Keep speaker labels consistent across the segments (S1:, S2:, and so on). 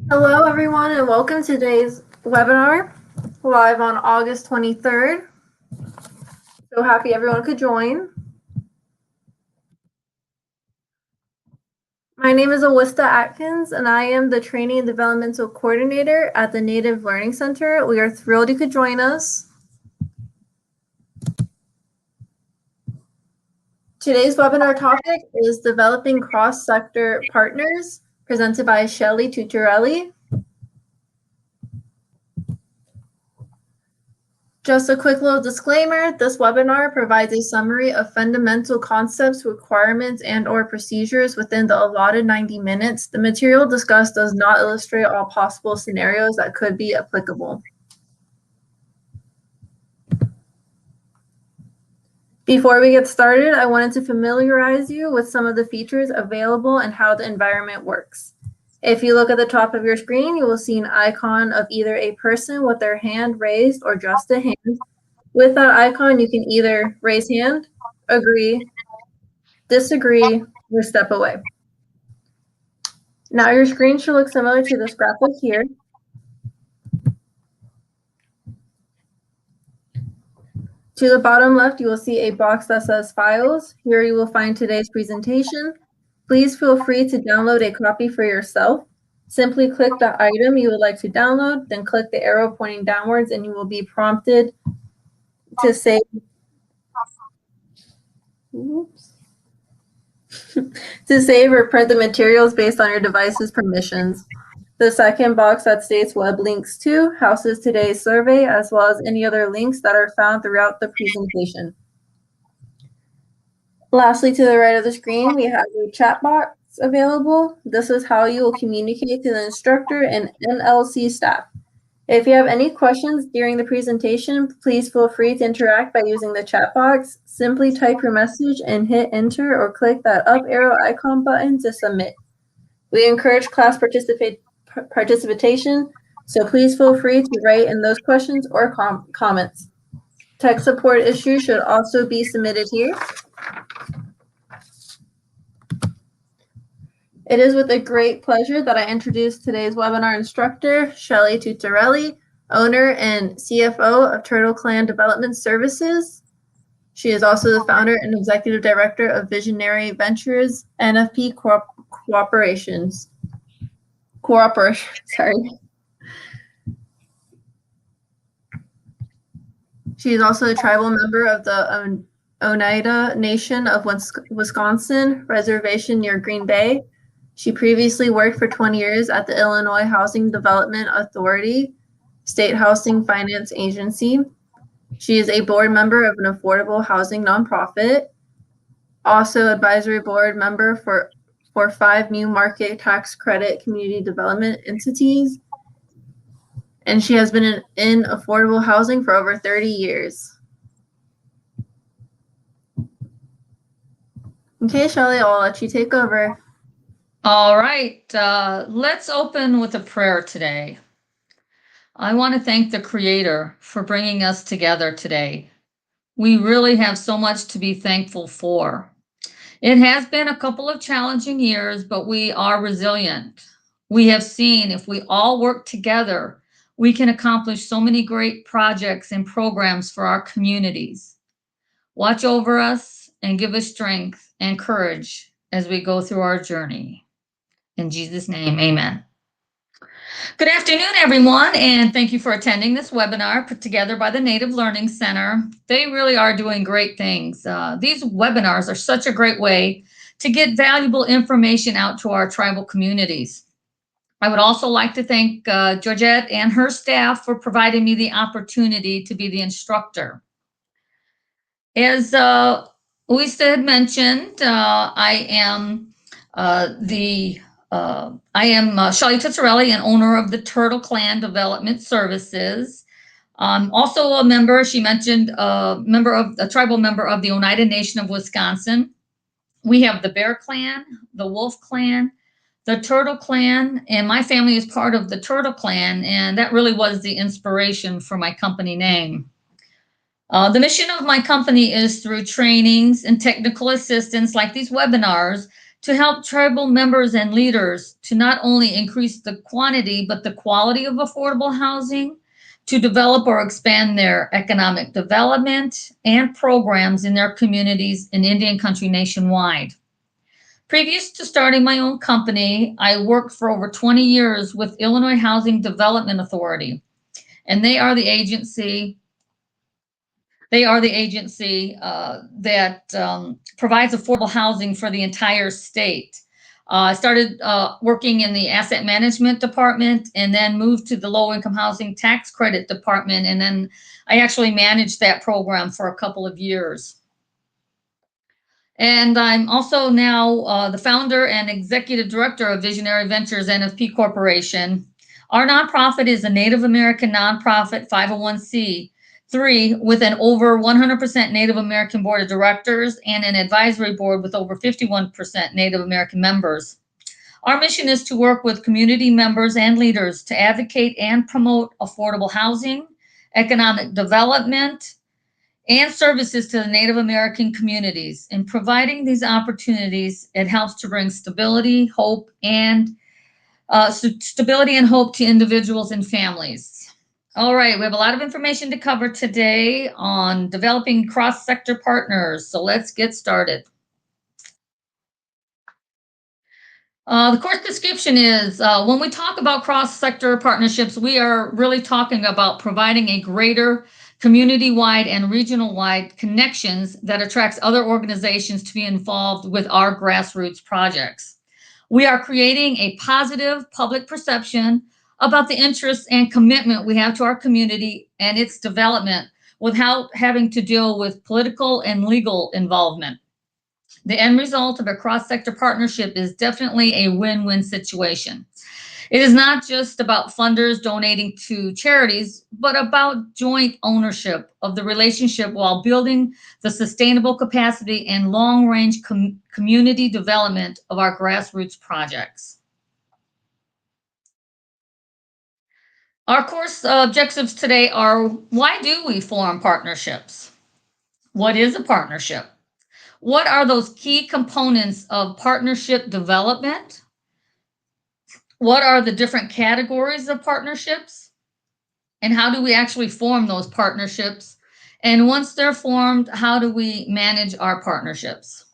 S1: Hello, everyone, and welcome to today's webinar live on August 23rd. So happy everyone could join. My name is Awista Atkins, and I am the Training and Developmental Coordinator at the Native Learning Center. We are thrilled you could join us. Today's webinar topic is Developing Cross-Sector Partners, presented by Shelley Tutorelli. Just a quick little disclaimer, this webinar provides a summary of fundamental concepts, requirements, and/or procedures within the allotted 90 minutes. The material discussed does not illustrate all possible scenarios that could be applicable. Before we get started, I wanted to familiarize you with some of the features available and how the environment works. If you look at the top of your screen, you will see an icon of either a person with their hand raised or just a hand. With that icon, you can either raise hand, agree, disagree, or step away. Now your screen should look similar to this graphic here. To the bottom left, you will see a box that says Files. Here you will find today's presentation. Please feel free to download a copy for yourself. Simply click the item you would like to download, then click the arrow pointing downwards, and you will be prompted to save. Oops. To save or print the materials based on your device's permissions. The second box that states web links to houses today's survey, as well as any other links that are found throughout the presentation. Lastly, to the right of the screen, we have a chat box available. This is how you will communicate to the instructor and NLC staff. If you have any questions during the presentation, please feel free to interact by using the chat box. Simply type your message and hit enter or click that up arrow icon button to submit. We encourage class participation, so please feel free to write in those questions or comments. Tech support issues should also be submitted here. It is with a great pleasure that I introduce today's webinar instructor, Shelley Tutorelli, owner and CFO of Turtle Clan Development Services. She is also the founder and executive director of Visionary Ventures, NFP Cooperation. Sorry. She is also a tribal member of the Oneida Nation of Wisconsin Reservation near Green Bay. She previously worked for 20 years at the Illinois Housing Development Authority, State Housing Finance Agency. She is a board member of an affordable housing nonprofit, also advisory board member for 5 new market tax credit community development entities. And she has been in affordable housing for over 30 years. Okay, Shelley, I'll let you take over.
S2: All right, let's open with a prayer today. I want to thank the Creator for bringing us together today. We really have so much to be thankful for. It has been a couple of challenging years, but we are resilient. We have seen if we all work together, we can accomplish so many great projects and programs for our communities. Watch over us and give us strength and courage as we go through our journey. In Jesus' name, amen. Good afternoon, everyone, and thank you for attending this webinar put together by the Native Learning Center. They really are doing great things. These webinars are such a great way to get valuable information out to our tribal communities. I would also like to thank Georgette and her staff for providing me the opportunity to be the instructor. As Luisa had mentioned, I am Shelley Tutorelli, and owner of the Turtle Clan Development Services. Also a member, she mentioned, a tribal member of the Oneida Nation of Wisconsin. We have the Bear Clan, the Wolf Clan, the Turtle Clan, and my family is part of the Turtle Clan, and that really was the inspiration for my company name. The mission of my company is through trainings and technical assistance like these webinars to help tribal members and leaders to not only increase the quantity but the quality of affordable housing, to develop or expand their economic development and programs in their communities in Indian country nationwide. Previous to starting my own company, I worked for over 20 years with Illinois Housing Development Authority, and they are the agency. That provides affordable housing for the entire state. I started working in the asset management department and then moved to the low income housing tax credit department. And then I actually managed that program for a couple of years. And I'm also now the founder and executive director of Visionary Ventures NFP Corporation. Our nonprofit is a Native American nonprofit 501c3 with an over 100% Native American board of directors and an advisory board with over 51% Native American members. Our mission is to work with community members and leaders to advocate and promote affordable housing, economic development, and services to the Native American communities. In providing these opportunities, it helps to bring stability, hope, and to individuals and families. All right, we have a lot of information to cover today on developing cross-sector partners. So let's get started. The course description is when we talk about cross-sector partnerships, we are really talking about providing a greater community-wide and regional-wide connections that attracts other organizations to be involved with our grassroots projects. We are creating a positive public perception about the interests and commitment we have to our community and its development without having to deal with political and legal involvement. The end result of a cross-sector partnership is definitely a win-win situation. It is not just about funders donating to charities, but about joint ownership of the relationship while building the sustainable capacity and long-range community development of our grassroots projects. Our course objectives today are: why do we form partnerships? What is a partnership? What are those key components of partnership development? What are the different categories of partnerships? And how do we actually form those partnerships? And once they're formed, how do we manage our partnerships?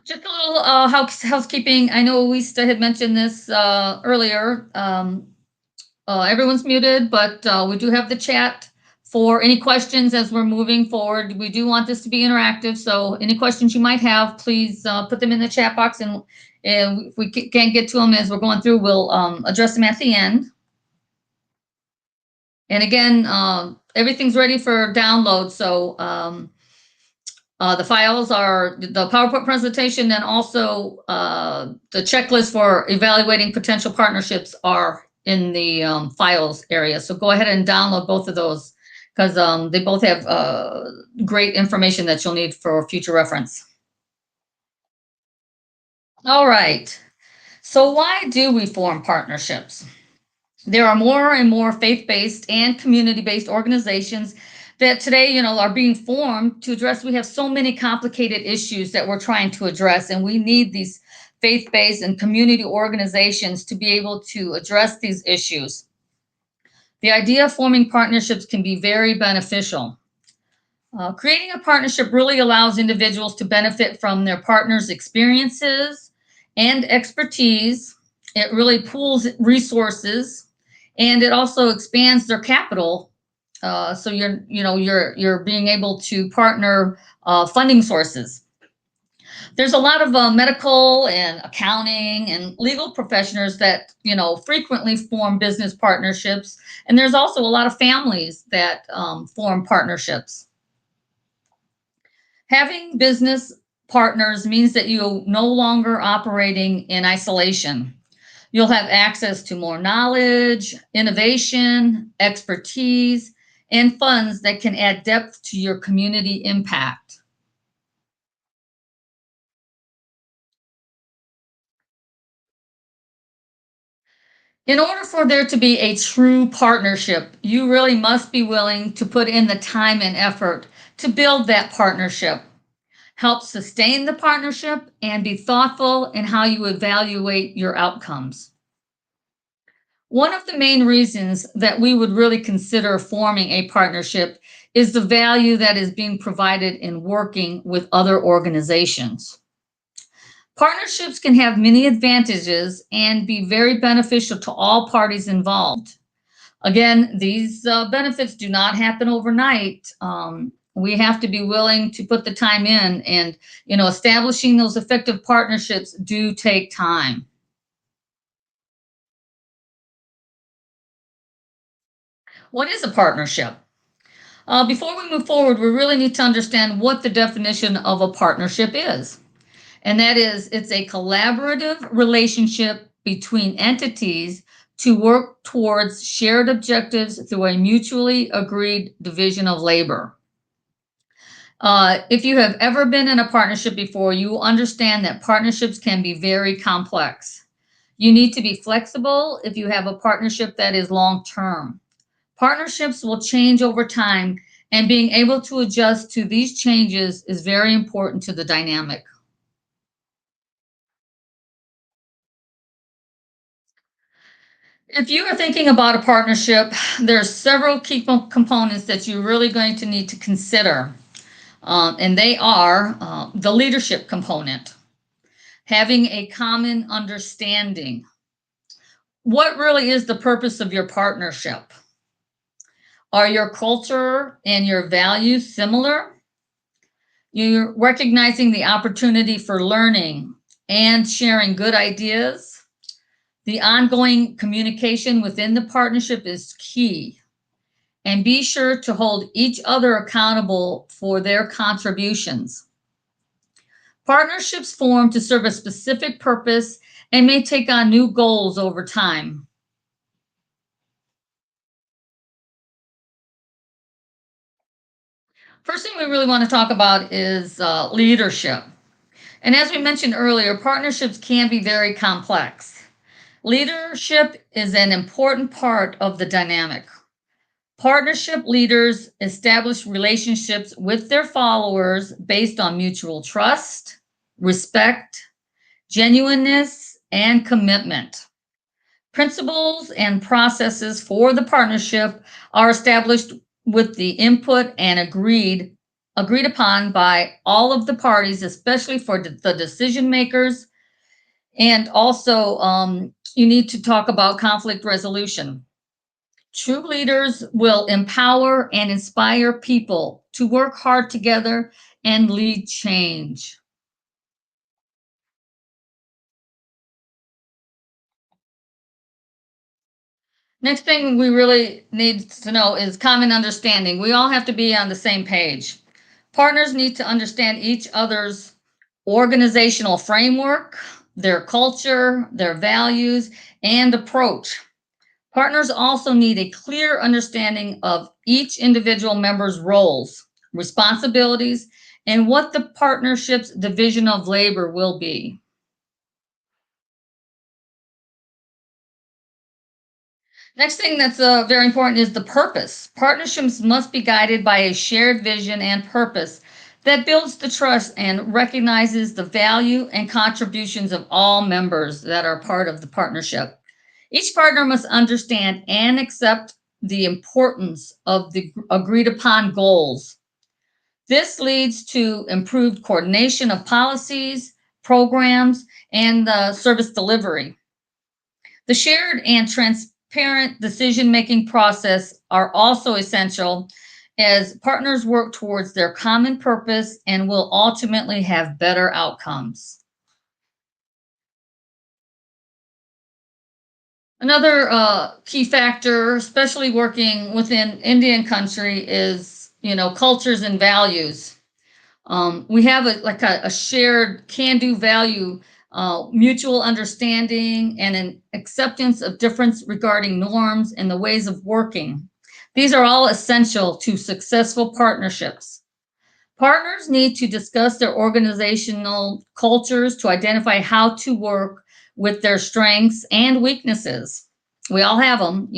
S2: Just a little housekeeping. I know Lisa had mentioned this earlier. Everyone's muted, but we do have the chat for any questions as we're moving forward. We do want this to be interactive, so any questions you might have, please put them in the chat box, and if we can't get to them as we're going through, we'll address them at the end. And again, everything's ready for download, so the files are the PowerPoint presentation, and also the checklist for evaluating potential partnerships are in the files area. So go ahead and download both of those, because they both have great information that you'll need for future reference. All right, so why do we form partnerships? There are more and more faith-based and community-based organizations that today, are being formed to address. We have so many complicated issues that we're trying to address, and we need these faith-based and community organizations to be able to address these issues. The idea of forming partnerships can be very beneficial. Creating a partnership really allows individuals to benefit from their partner's experiences and expertise. It really pools resources, and it also expands their capital. So you're being able to partner funding sources. There's a lot of medical and accounting and legal professionals that frequently form business partnerships, and there's also a lot of families that form partnerships. Having business partners means that you're no longer operating in isolation. You'll have access to more knowledge, innovation, expertise, and funds that can add depth to your community impact. In order for there to be a true partnership, you really must be willing to put in the time and effort to build that partnership. Help sustain the partnership and be thoughtful in how you evaluate your outcomes. One of the main reasons that we would really consider forming a partnership is the value that is being provided in working with other organizations. Partnerships can have many advantages and be very beneficial to all parties involved. Again, these benefits do not happen overnight. We have to be willing to put the time in, and establishing those effective partnerships do take time. What is a partnership? Before we move forward, we really need to understand what the definition of a partnership is. And that is, it's a collaborative relationship between entities to work towards shared objectives through a mutually agreed division of labor. If you have ever been in a partnership before, you will understand that partnerships can be very complex. You need to be flexible if you have a partnership that is long term. Partnerships will change over time, and being able to adjust to these changes is very important to the dynamic. If you are thinking about a partnership, there are several key components that you're really going to need to consider. And they are the leadership component, having a common understanding. What really is the purpose of your partnership? Are your culture and your values similar? You're recognizing the opportunity for learning and sharing good ideas. The ongoing communication within the partnership is key. And be sure to hold each other accountable for their contributions. Partnerships form to serve a specific purpose and may take on new goals over time. First thing we really want to talk about is leadership. And as we mentioned earlier, partnerships can be very complex. Leadership is an important part of the dynamic. Partnership leaders establish relationships with their followers based on mutual trust, respect, genuineness, and commitment. Principles and processes for the partnership are established with the input and agreed upon by all of the parties, especially for the decision makers. And also, you need to talk about conflict resolution. True leaders will empower and inspire people to work hard together and lead change. Next thing we really need to know is common understanding. We all have to be on the same page. Partners need to understand each other's organizational framework, their culture, their values, and approach. Partners also need a clear understanding of each individual member's roles, responsibilities, and what the partnership's division of labor will be. Next thing that's very important is the purpose. Partnerships must be guided by a shared vision and purpose that builds the trust and recognizes the value and contributions of all members that are part of the partnership. Each partner must understand and accept the importance of the agreed upon goals. This leads to improved coordination of policies, programs, and service delivery. The shared and transparent decision-making process are also essential as partners work towards their common purpose and will ultimately have better outcomes. Another key factor, especially working within Indian country, is cultures and values. We have a shared can-do value, mutual understanding, and an acceptance of difference regarding norms and the ways of working. These are all essential to successful partnerships. Partners need to discuss their organizational cultures to identify how to work with their strengths and weaknesses. We all have them,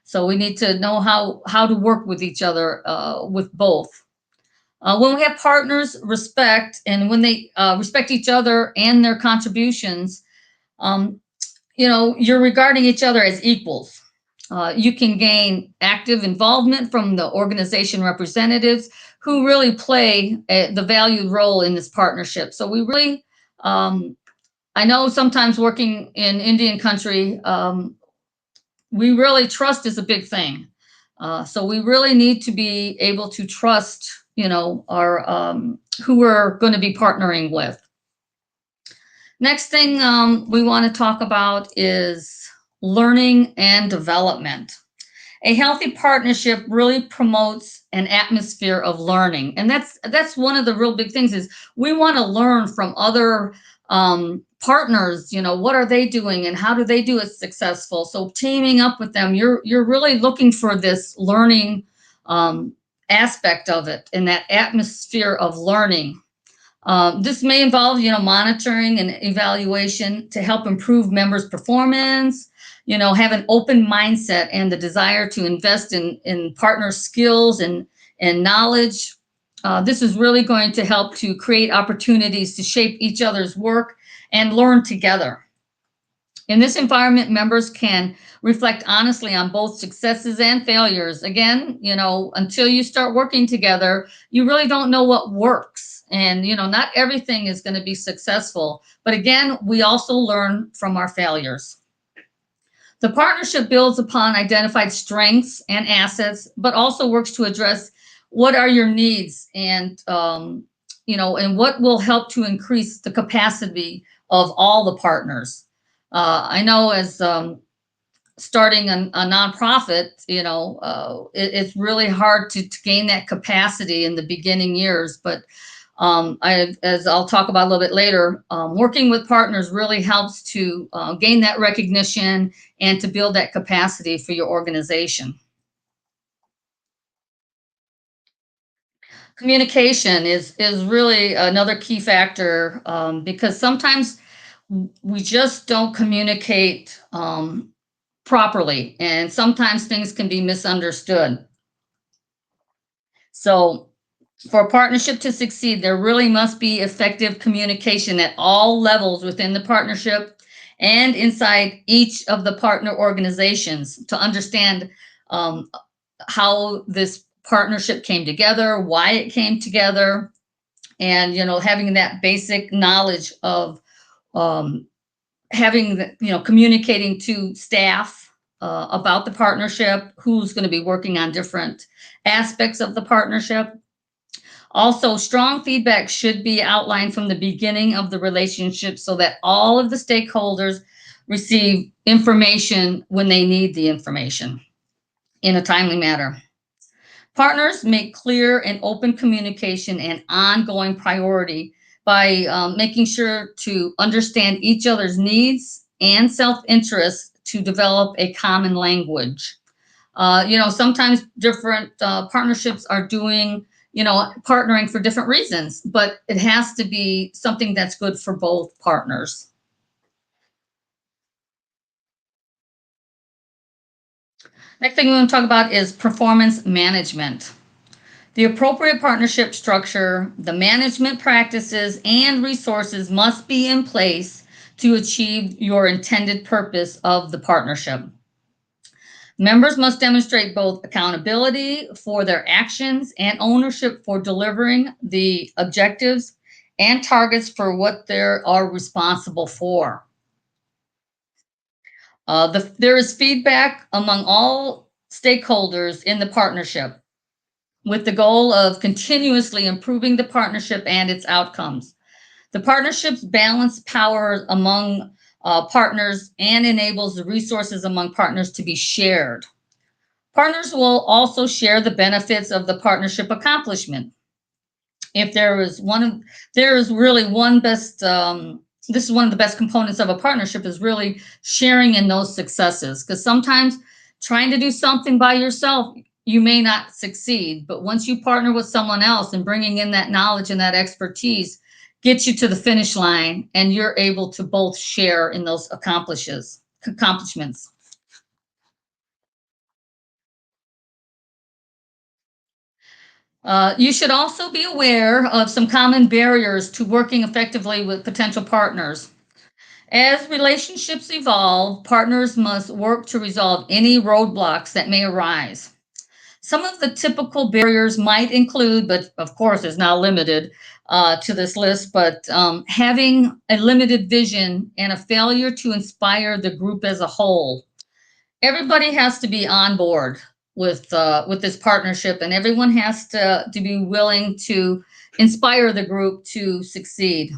S2: so we need to know how to work with each other with both. When we have partners respect, and when they respect each other and their contributions, um, you're regarding each other as equals. You can gain active involvement from the organization representatives who really play the valued role in this partnership. So we really, I know sometimes working in Indian country, we really trust is a big thing. So we really need to be able to trust, our who we're going to be partnering with. Next thing we want to talk about is learning and development. A healthy partnership really promotes an atmosphere of learning, and that's one of the real big things. Is we want to learn from other partners. What are they doing and how do they do it successful? So teaming up with them, you're really looking for this learning aspect of it, and that atmosphere of learning. This may involve, monitoring and evaluation to help improve members' performance, have an open mindset and the desire to invest in partner skills and knowledge. This is really going to help to create opportunities to shape each other's work and learn together. In this environment, members can reflect honestly on both successes and failures. Again, until you start working together, you really don't know what works. And, not everything is going to be successful. But again, we also learn from our failures. The partnership builds upon identified strengths and assets, but also works to address what are your needs and, and what will help to increase the capacity of all the partners. I know as starting a nonprofit, it's really hard to gain that capacity in the beginning years. But as I'll talk about a little bit later, working with partners really helps to gain that recognition and to build that capacity for your organization. Communication is really another key factor, because sometimes we just don't communicate properly, and sometimes things can be misunderstood. So, for a partnership to succeed, there really must be effective communication at all levels within the partnership and inside each of the partner organizations to understand how this partnership came together, why it came together, and having that basic knowledge of having communicating to staff about the partnership, who's going to be working on different aspects of the partnership. Also, strong feedback should be outlined from the beginning of the relationship so that all of the stakeholders receive information when they need the information in a timely manner. Partners make clear and open communication an ongoing priority by making sure to understand each other's needs and self-interest to develop a common language. Sometimes different partnerships are doing, partnering for different reasons, but it has to be something that's good for both partners. Next thing we want to talk about is performance management. The appropriate partnership structure, the management practices, and resources must be in place to achieve your intended purpose of the partnership. Members must demonstrate both accountability for their actions and ownership for delivering the objectives and targets for what they are responsible for. There is feedback among all stakeholders in the partnership with the goal of continuously improving the partnership and its outcomes. The partnerships balance power among partners and enables the resources among partners to be shared. Partners will also share the benefits of the partnership accomplishment. If there is really one best, this is one of the best components of a partnership is really sharing in those successes. Because sometimes trying to do something by yourself, you may not succeed. But once you partner with someone else and bringing in that knowledge and that expertise, gets you to the finish line, and you're able to both share in those accomplishments. You should also be aware of some common barriers to working effectively with potential partners. As relationships evolve, partners must work to resolve any roadblocks that may arise. Some of the typical barriers might include, but of course is not limited to this list, but having a limited vision and a failure to inspire the group as a whole. Everybody has to be on board with this partnership, and everyone has to be willing to inspire the group to succeed.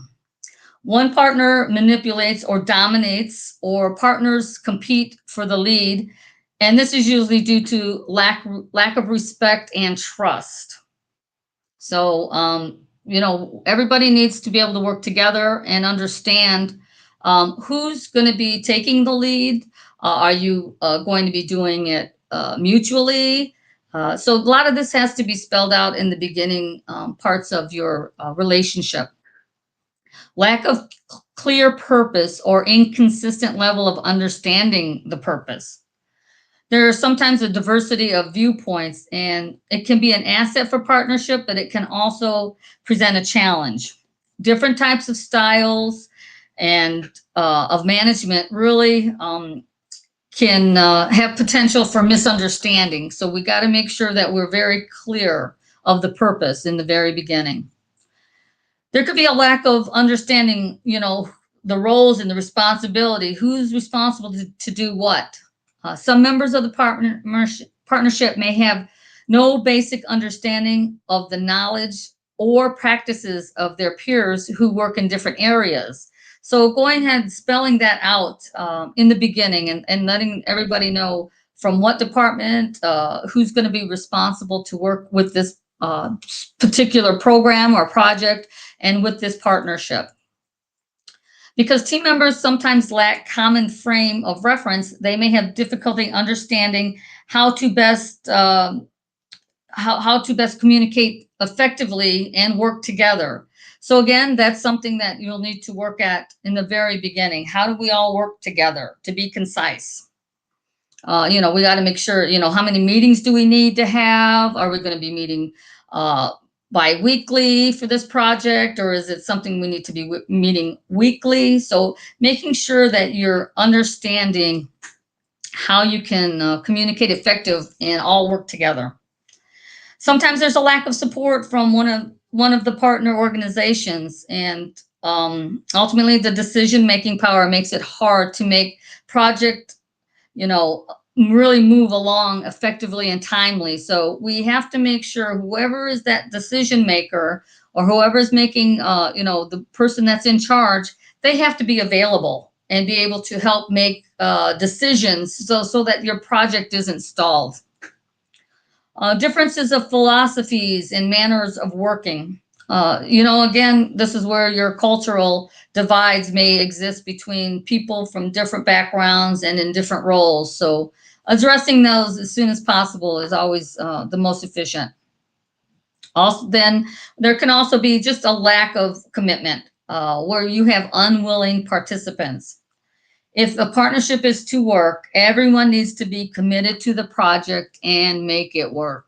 S2: One partner manipulates or dominates, or partners compete for the lead, and this is usually due to lack of respect and trust. So, everybody needs to be able to work together and understand who's going to be taking the lead. Are you going to be doing it mutually? So, a lot of this has to be spelled out in the beginning parts of your relationship. Lack of clear purpose or inconsistent level of understanding the purpose. There is sometimes a diversity of viewpoints, and it can be an asset for partnership, but it can also present a challenge. Different types of styles and of management really can have potential for misunderstanding. So we got to make sure that we're very clear of the purpose in the very beginning. There could be a lack of understanding, the roles and the responsibility, who's responsible to do what. Some members of the partnership may have no basic understanding of the knowledge or practices of their peers who work in different areas. So going ahead and spelling that out in the beginning, and letting everybody know from what department, who's going to be responsible to work with this particular program or project and with this partnership. Because team members sometimes lack common frame of reference, they may have difficulty understanding how to best communicate effectively and work together. So again, that's something that you'll need to work at in the very beginning. How do we all work together to be concise? We got to make sure, how many meetings do we need to have? Are we going to be meeting bi-weekly for this project, or is it something we need to be meeting weekly? So making sure that you're understanding how you can communicate effective and all work together. Sometimes there's a lack of support from one of the partner organizations, and ultimately the decision-making power makes it hard to make project really move along effectively and timely. So we have to make sure whoever is that decision maker, or whoever is making, the person that's in charge, they have to be available and be able to help make decisions so that your project isn't stalled. Differences of philosophies and manners of working. Again, this is where your cultural divides may exist between people from different backgrounds and in different roles. So addressing those as soon as possible is always the most efficient. Also, then there can also be just a lack of commitment where you have unwilling participants. If a partnership is to work, everyone needs to be committed to the project and make it work.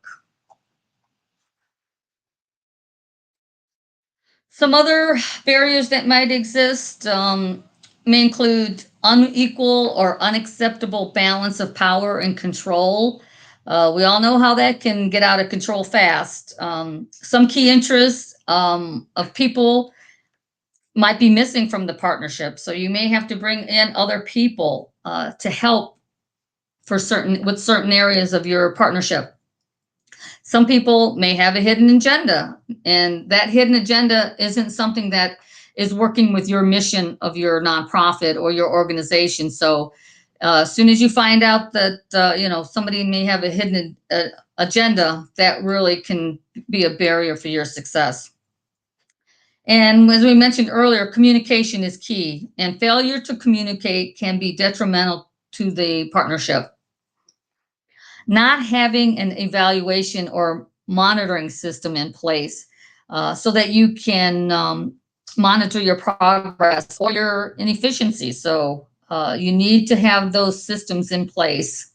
S2: Some other barriers that might exist may include unequal or unacceptable balance of power and control. We all know how that can get out of control fast. Some key interests of people might be missing from the partnership, so you may have to bring in other people to help with certain areas of your partnership. Some people may have a hidden agenda, and that hidden agenda isn't something that is working with your mission of your nonprofit or your organization. So as soon as you find out that somebody may have a hidden agenda, that really can be a barrier for your success. And as we mentioned earlier, communication is key, and failure to communicate can be detrimental to the partnership. Not having an evaluation or monitoring system in place so that you can monitor your progress or your inefficiencies. So you need to have those systems in place.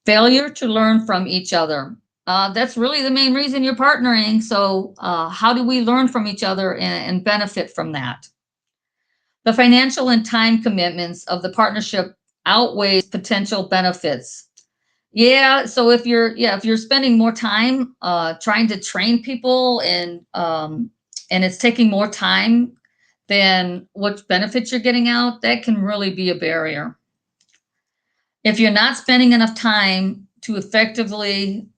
S2: Failure to learn from each other. that's really the main reason you're partnering. So how do we learn from each other and benefit from that? The financial and time commitments of the partnership outweighs potential benefits. Yeah, so if you're spending more time trying to train people and it's taking more time than what benefits you're getting out, that can really be a barrier. If you're not spending enough time to effectively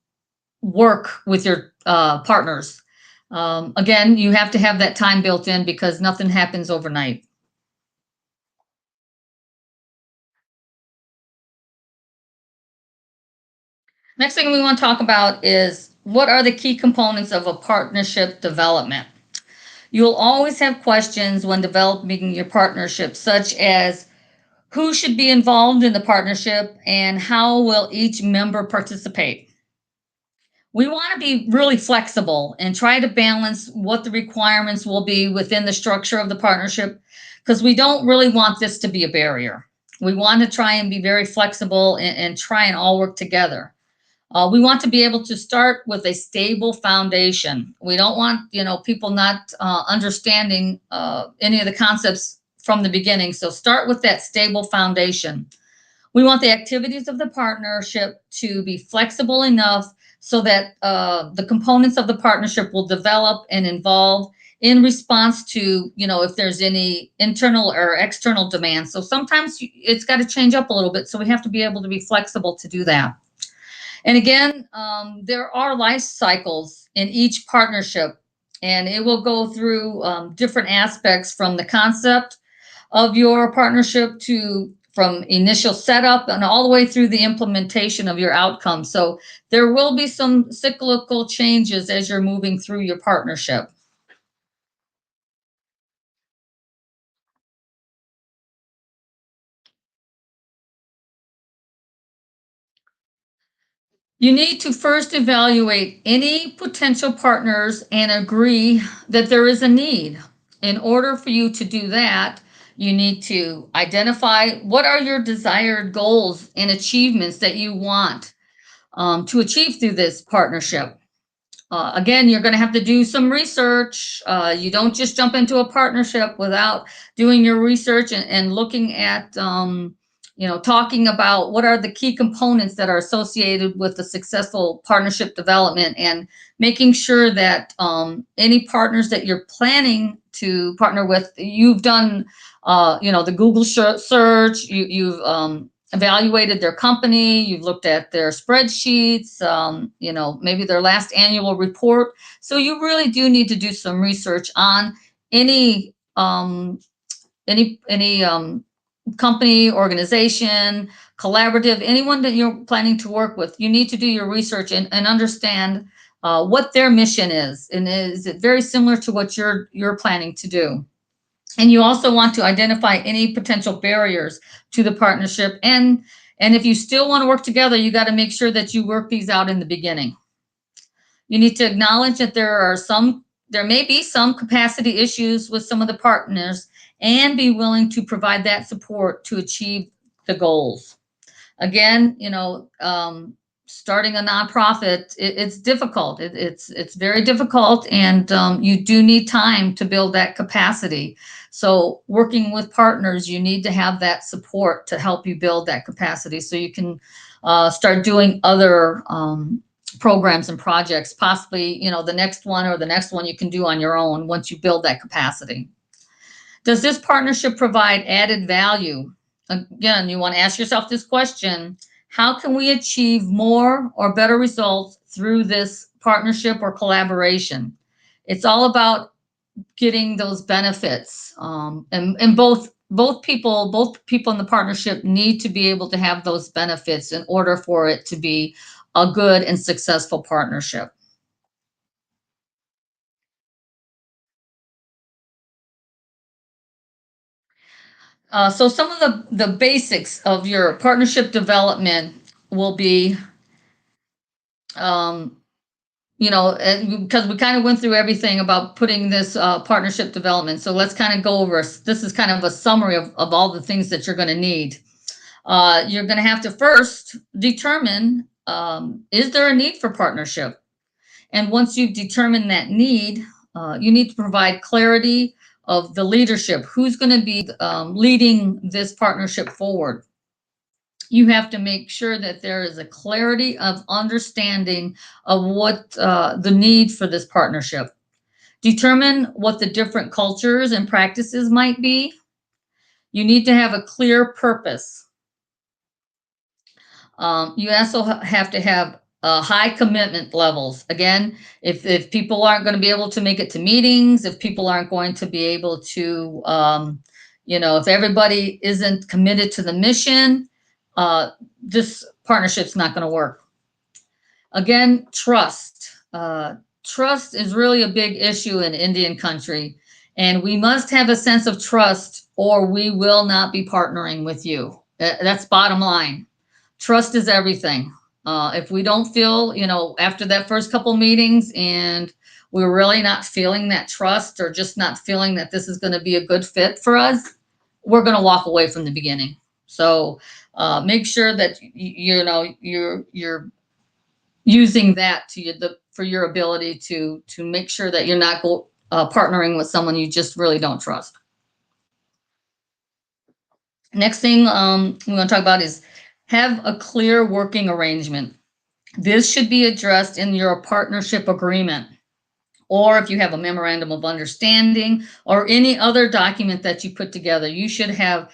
S2: work with your partners, again, you have to have that time built in because nothing happens overnight. Next thing we want to talk about is what are the key components of a partnership development? You'll always have questions when developing your partnership, such as who should be involved in the partnership and how will each member participate? We want to be really flexible and try to balance what the requirements will be within the structure of the partnership because we don't really want this to be a barrier. We want to try and be very flexible and try and all work together. We want to be able to start with a stable foundation. We don't want, people not understanding any of the concepts from the beginning. So start with that stable foundation. We want the activities of the partnership to be flexible enough so that the components of the partnership will develop and evolve in response to, if there's any internal or external demands. So sometimes it's got to change up a little bit. So we have to be able to be flexible to do that. And again, there are life cycles in each partnership, and it will go through different aspects from the concept of your partnership to from initial setup and all the way through the implementation of your outcome. So there will be some cyclical changes as you're moving through your partnership. You need to first evaluate any potential partners and agree that there is a need. In order for you to do that, you need to identify what are your desired goals and achievements that you want to achieve through this partnership. Again, you're going to have to do some research. You don't just jump into a partnership without doing your research and looking at, talking about what are the key components that are associated with the successful partnership development and making sure that any partners that you're planning to partner with, you've done, the Google search, you've evaluated their company, you've looked at their spreadsheets, maybe their last annual report. So you really do need to do some research on any company, organization, collaborative, anyone that you're planning to work with. You need to do your research and understand what their mission is, and is it very similar to what you're planning to do. And you also want to identify any potential barriers to the partnership. And if you still want to work together, you got to make sure that you work these out in the beginning. You need to acknowledge that there may be some capacity issues with some of the partners and be willing to provide that support to achieve the goals. Again, starting a nonprofit, it's difficult. It's very difficult, and you do need time to build that capacity. So working with partners, you need to have that support to help you build that capacity so you can start doing other programs and projects, possibly, the next one you can do on your own once you build that capacity. Does this partnership provide added value? Again, you want to ask yourself this question: how can we achieve more or better results through this partnership or collaboration? It's all about getting those benefits, and both people in the partnership need to be able to have those benefits in order for it to be a good and successful partnership. So some of the basics of your partnership development will be, because we kind of went through everything about putting this partnership development. So let's kind of go over, this is kind of a summary of all the things that you're going to need. You're going to have to first determine is there a need for partnership? And once you've determined that need, you need to provide clarity of the leadership. Who's going to be leading this partnership forward? You have to make sure that there is a clarity of understanding of what the need for this partnership. Determine what the different cultures and practices might be. You need to have a clear purpose. You also have to have high commitment levels. Again, if people aren't going to be able to make it to meetings, if people aren't going to be able to, if everybody isn't committed to the mission, this partnership's not going to work. Again, trust. Trust is really a big issue in Indian country, and we must have a sense of trust or we will not be partnering with you. That's bottom line. Trust is everything. If we don't feel, after that first couple meetings and we're really not feeling that trust or just not feeling that this is going to be a good fit for us, we're going to walk away from the beginning. So make sure that you're using that for your ability to make sure that you're not partnering with someone you just really don't trust. Next thing we're going to talk about is have a clear working arrangement. This should be addressed in your partnership agreement, or if you have a memorandum of understanding or any other document that you put together. You should have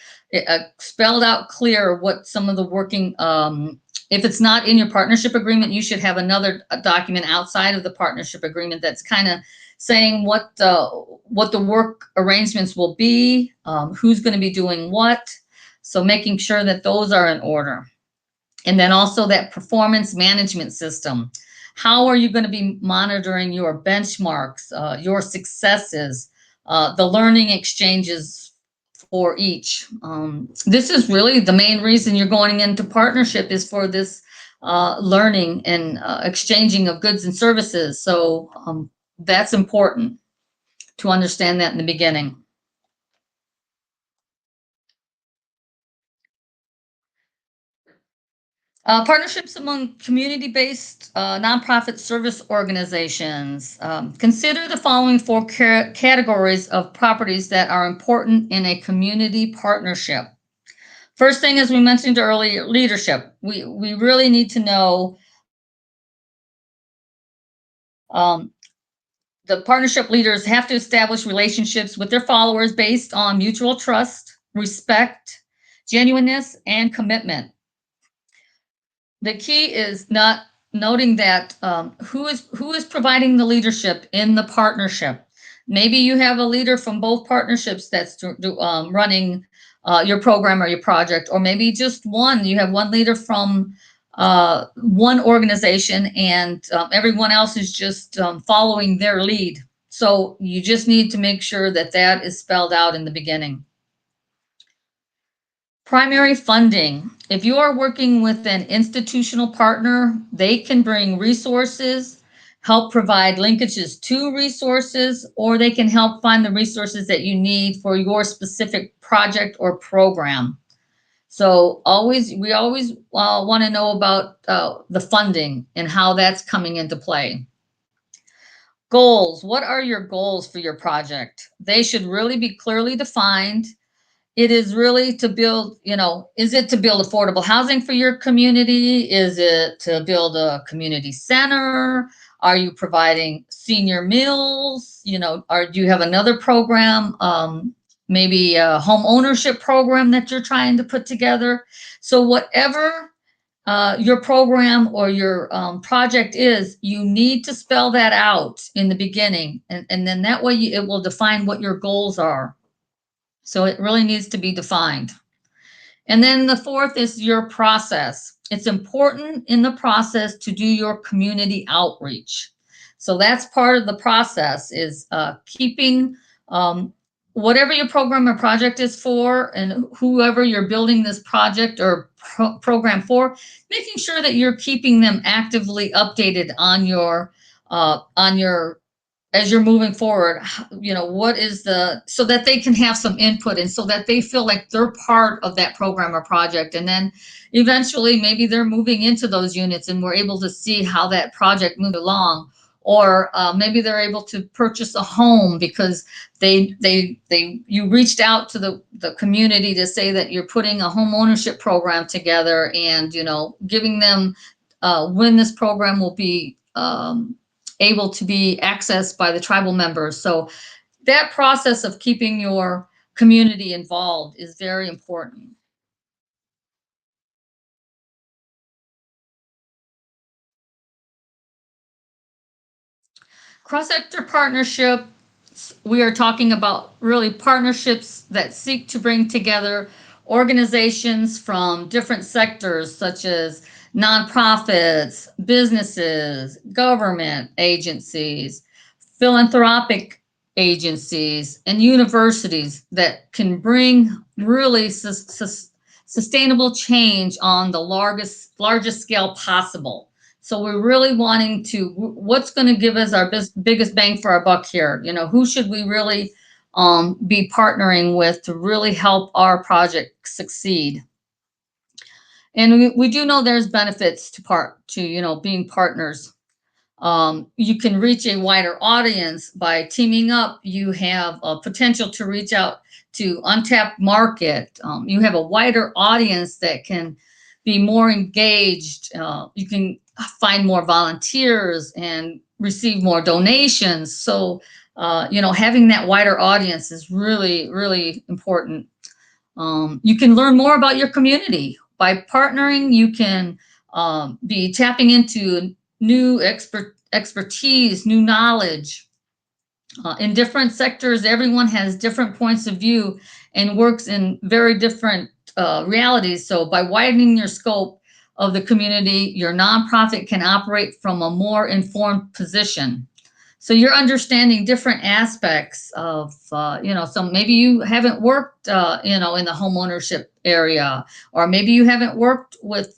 S2: spelled out clear what some of the working, if it's not in your partnership agreement, you should have another document outside of the partnership agreement that's kind of saying what the work arrangements will be, who's going to be doing what. So making sure that those are in order. And then also that performance management system. How are you going to be monitoring your benchmarks, your successes, the learning exchanges for each? This is really the main reason you're going into partnership, is for this learning and exchanging of goods and services. So that's important to understand that in the beginning. Partnerships among community-based nonprofit service organizations. Consider the following four categories of properties that are important in a community partnership. First thing, as we mentioned earlier, leadership. We really need to know the partnership leaders have to establish relationships with their followers based on mutual trust, respect, genuineness, and commitment. The key is not noting that who is providing the leadership in the partnership. Maybe you have a leader from both partnerships that's running your program or your project, or maybe just one. You have one leader from one organization, and everyone else is just following their lead. So you just need to make sure that that is spelled out in the beginning. Primary funding. If you are working with an institutional partner, they can bring resources, help provide linkages to resources, or they can help find the resources that you need for your specific project or program. So we always want to know about the funding and how that's coming into play. Goals. What are your goals for your project? They should really be clearly defined. It is really to build, is it to build affordable housing for your community? Is it to build a community center? Are you providing senior meals? Do you have another program, maybe a home ownership program that you're trying to put together? So whatever your program or your project is, you need to spell that out in the beginning. And then that way it will define what your goals are. So it really needs to be defined. And then the fourth is your process. It's important in the process to do your community outreach. So that's part of the process, is keeping whatever your program or project is for, and whoever you're building this project or program for, making sure that you're keeping them actively updated on your as you're moving forward, what is so that they can have some input and so that they feel like they're part of that program or project. And then eventually maybe they're moving into those units and we're able to see how that project moved along. Or maybe they're able to purchase a home because you reached out to the community to say that you're putting a home ownership program together, and giving them when this program will be able to be accessed by the tribal members. So that process of keeping your community involved is very important. Cross-sector partnerships, we are talking about really partnerships that seek to bring together organizations from different sectors such as nonprofits, businesses, government agencies, philanthropic agencies, and universities that can bring really sustainable change on the largest scale possible. So we're really wanting to, what's going to give us our biggest bang for our buck here? Who should we really be partnering with to really help our project succeed? And we do know there's benefits to being partners. You can reach a wider audience by teaming up. You have a potential to reach out to untapped market. You have a wider audience that can be more engaged. You can find more volunteers and receive more donations. So, having that wider audience is really, really important. You can learn more about your community. By partnering, you can be tapping into new expertise, new knowledge. In different sectors, everyone has different points of view and works in very different realities. So by widening your scope of the community, your nonprofit can operate from a more informed position. So you're understanding different aspects of, so maybe you haven't worked, in the home ownership area, or maybe you haven't worked with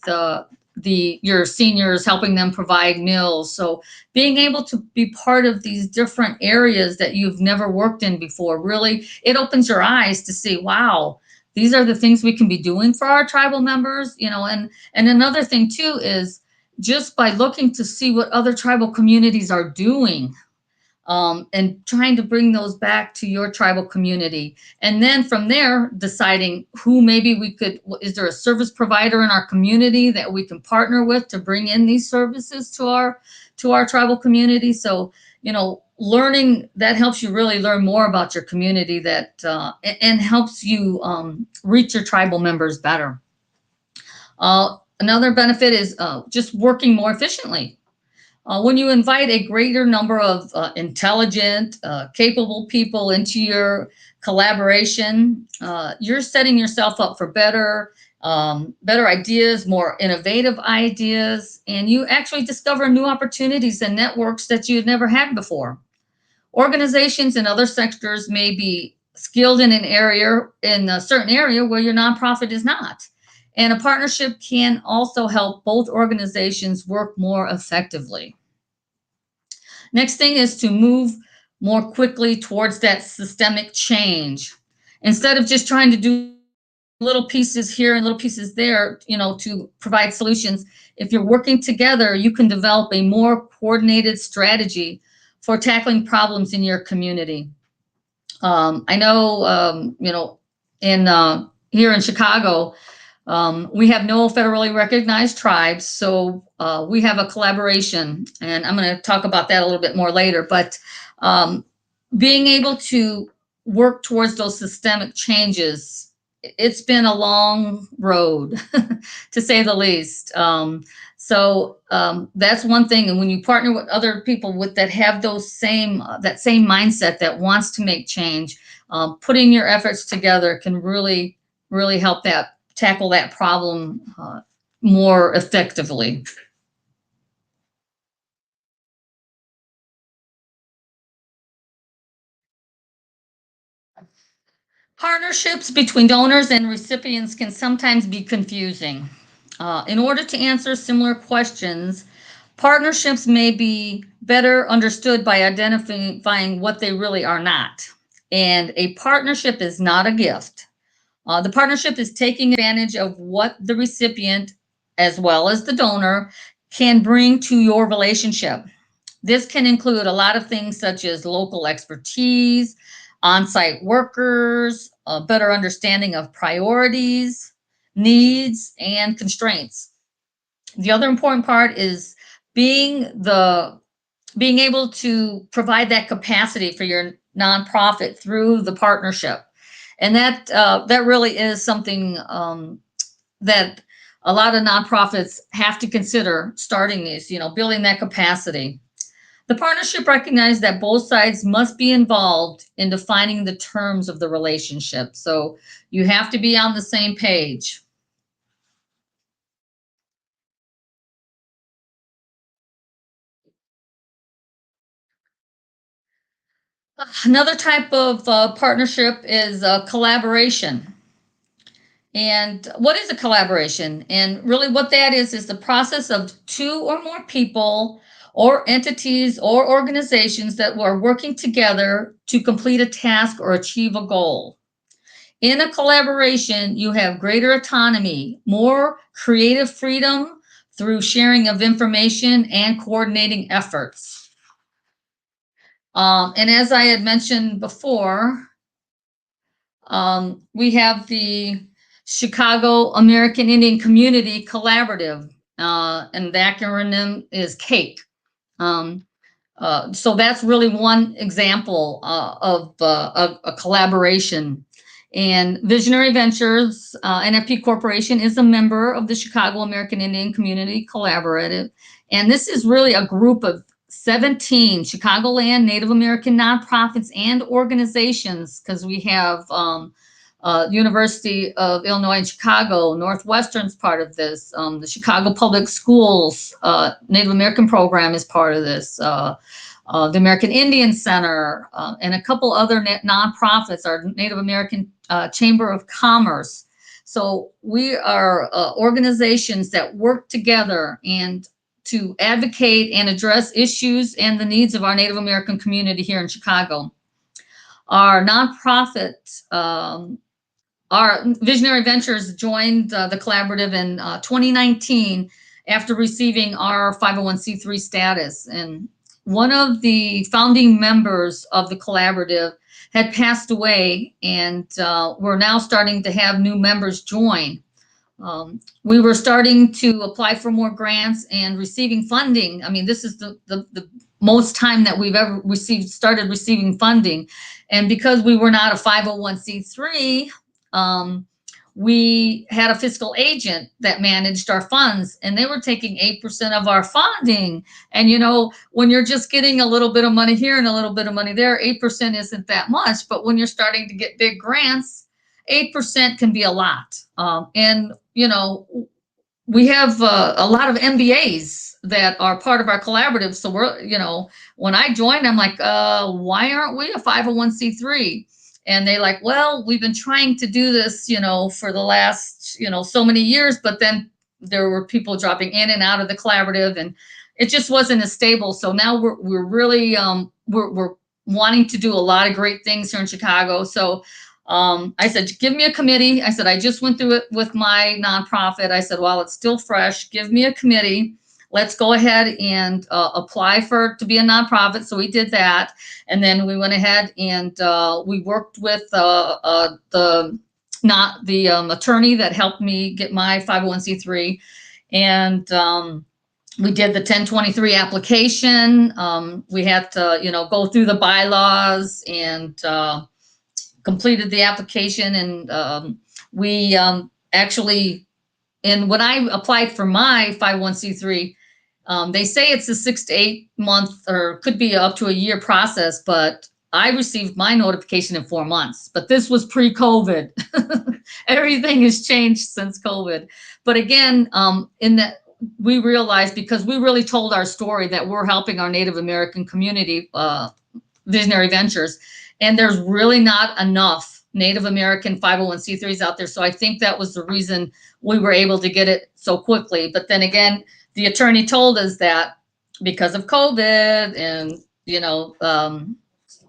S2: your seniors, helping them provide meals. So being able to be part of these different areas that you've never worked in before, really, it opens your eyes to see, wow, these are the things we can be doing for our tribal members, and another thing too is just by looking to see what other tribal communities are doing, and trying to bring those back to your tribal community. And then from there, deciding who maybe is there a service provider in our community that we can partner with to bring in these services to our tribal community. So, learning that helps you really learn more about your community and helps you reach your tribal members better. Another benefit is just working more efficiently. When you invite a greater number of intelligent, capable people into your collaboration, you're setting yourself up for better ideas, more innovative ideas, and you actually discover new opportunities and networks that you had never had before. Organizations in other sectors may be skilled in a certain area where your nonprofit is not. And a partnership can also help both organizations work more effectively. Next thing is to move more quickly towards that systemic change. Instead of just trying to do little pieces here and little pieces there, to provide solutions, if you're working together, you can develop a more coordinated strategy for tackling problems in your community. I know, here in Chicago, we have no federally recognized tribes, so we have a collaboration, and I'm going to talk about that a little bit more later. But being able to work towards those systemic changes, it's been a long road, to say the least. So that's one thing. And when you partner with other people that have that same mindset that wants to make change, putting your efforts together can really, really help tackle that problem more effectively. Partnerships between donors and recipients can sometimes be confusing. In order to answer similar questions, Partnerships may be better understood by identifying what they really are not. And a partnership is not a gift. The partnership is taking advantage of what the recipient, as well as the donor, can bring to your relationship. This can include a lot of things such as local expertise, on-site workers, a better understanding of priorities, needs, and constraints. The other important part is being able to provide that capacity for your nonprofit through the partnership. And that really is something that a lot of nonprofits have to consider starting these, building that capacity. The partnership recognized that both sides must be involved in defining the terms of the relationship. So you have to be on the same page. Another type of partnership is collaboration. And what is a collaboration? And really what that is the process of two or more people or entities or organizations that are working together to complete a task or achieve a goal. In a collaboration, you have greater autonomy, more creative freedom through sharing of information and coordinating efforts. And as I had mentioned before, we have the Chicago American Indian Community Collaborative, and the acronym is CAKE. So that's really one example of a collaboration. And Visionary Ventures, NFP Corporation, is a member of the Chicago American Indian Community Collaborative. And this is really a group of 17 Chicagoland Native American nonprofits and organizations, because we have University of Illinois in Chicago, Northwestern's part of this, the Chicago Public Schools Native American program is part of this, the American Indian Center, and a couple other nonprofits, our Native American Chamber of Commerce. So we are organizations that work together and to advocate and address issues and the needs of our Native American community here in Chicago. Our nonprofit, our Visionary Ventures joined the collaborative in 2019 after receiving our 501c3 status. And one of the founding members of the collaborative had passed away, and we're now starting to have new members join. We were starting to apply for more grants and receiving funding. I mean, this is the most time that we've ever started receiving funding. And because we were not a 501c3, we had a fiscal agent that managed our funds, and they were taking 8% of our funding. And, when you're just getting a little bit of money here and a little bit of money there, 8% isn't that much. But when you're starting to get big grants, 8% can be a lot. And, we have a lot of MBAs that are part of our collaborative. So we're, when I joined, I'm like, why aren't we a 501c3? And they like, well, we've been trying to do this, for the last, so many years, but then there were people dropping in and out of the collaborative, and it just wasn't as stable. So now we're really, we're wanting to do a lot of great things here in Chicago. So I said, give me a committee. I said, I just went through it with my nonprofit. I said, while it's still fresh, give me a committee. Let's go ahead and apply to be a nonprofit. So we did that. And then we went ahead and we worked with the attorney that helped me get my 501c3. And we did the 1023 application. We had to, go through the bylaws and completed the application. And we actually, and when I applied for my 501c3, they say it's a 6 to 8 month, or could be up to a year process, but I received my notification in 4 months. But this was pre-COVID. Everything has changed since COVID. But again, in that, we realized, because we really told our story, that we're helping our Native American community, Visionary Ventures, and there's really not enough Native American 501c3s out there. So I think that was the reason we were able to get it so quickly. But then again, the attorney told us that because of COVID and,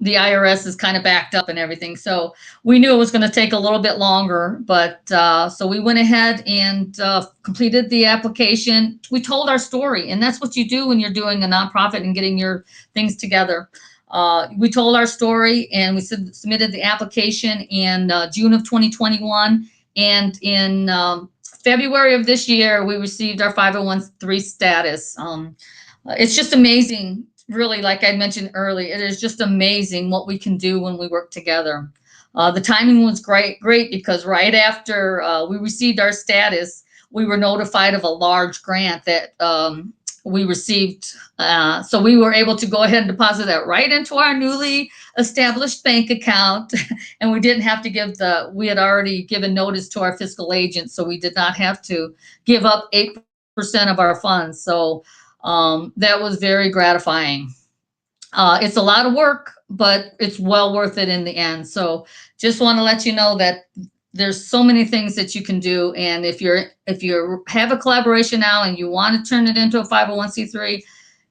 S2: the IRS is kind of backed up and everything. So we knew it was going to take a little bit longer, but so we went ahead and completed the application. We told our story, and that's what you do when you're doing a nonprofit and getting your things together. We told our story, and we submitted the application in June of 2021, and in February of this year, we received our 501(c)(3) status. It's just amazing. Really, like I mentioned earlier, it is just amazing what we can do when we work together. The timing was great because right after we received our status, we were notified of a large grant that we received. So we were able to go ahead and deposit that right into our newly established bank account. And we didn't have to we had already given notice to our fiscal agent, so we did not have to give up 8% of our funds. So that was very gratifying. It's a lot of work, but it's well worth it in the end. So just want to let you know that there's so many things that you can do. And if you have a collaboration now and you want to turn it into a 501(c)(3),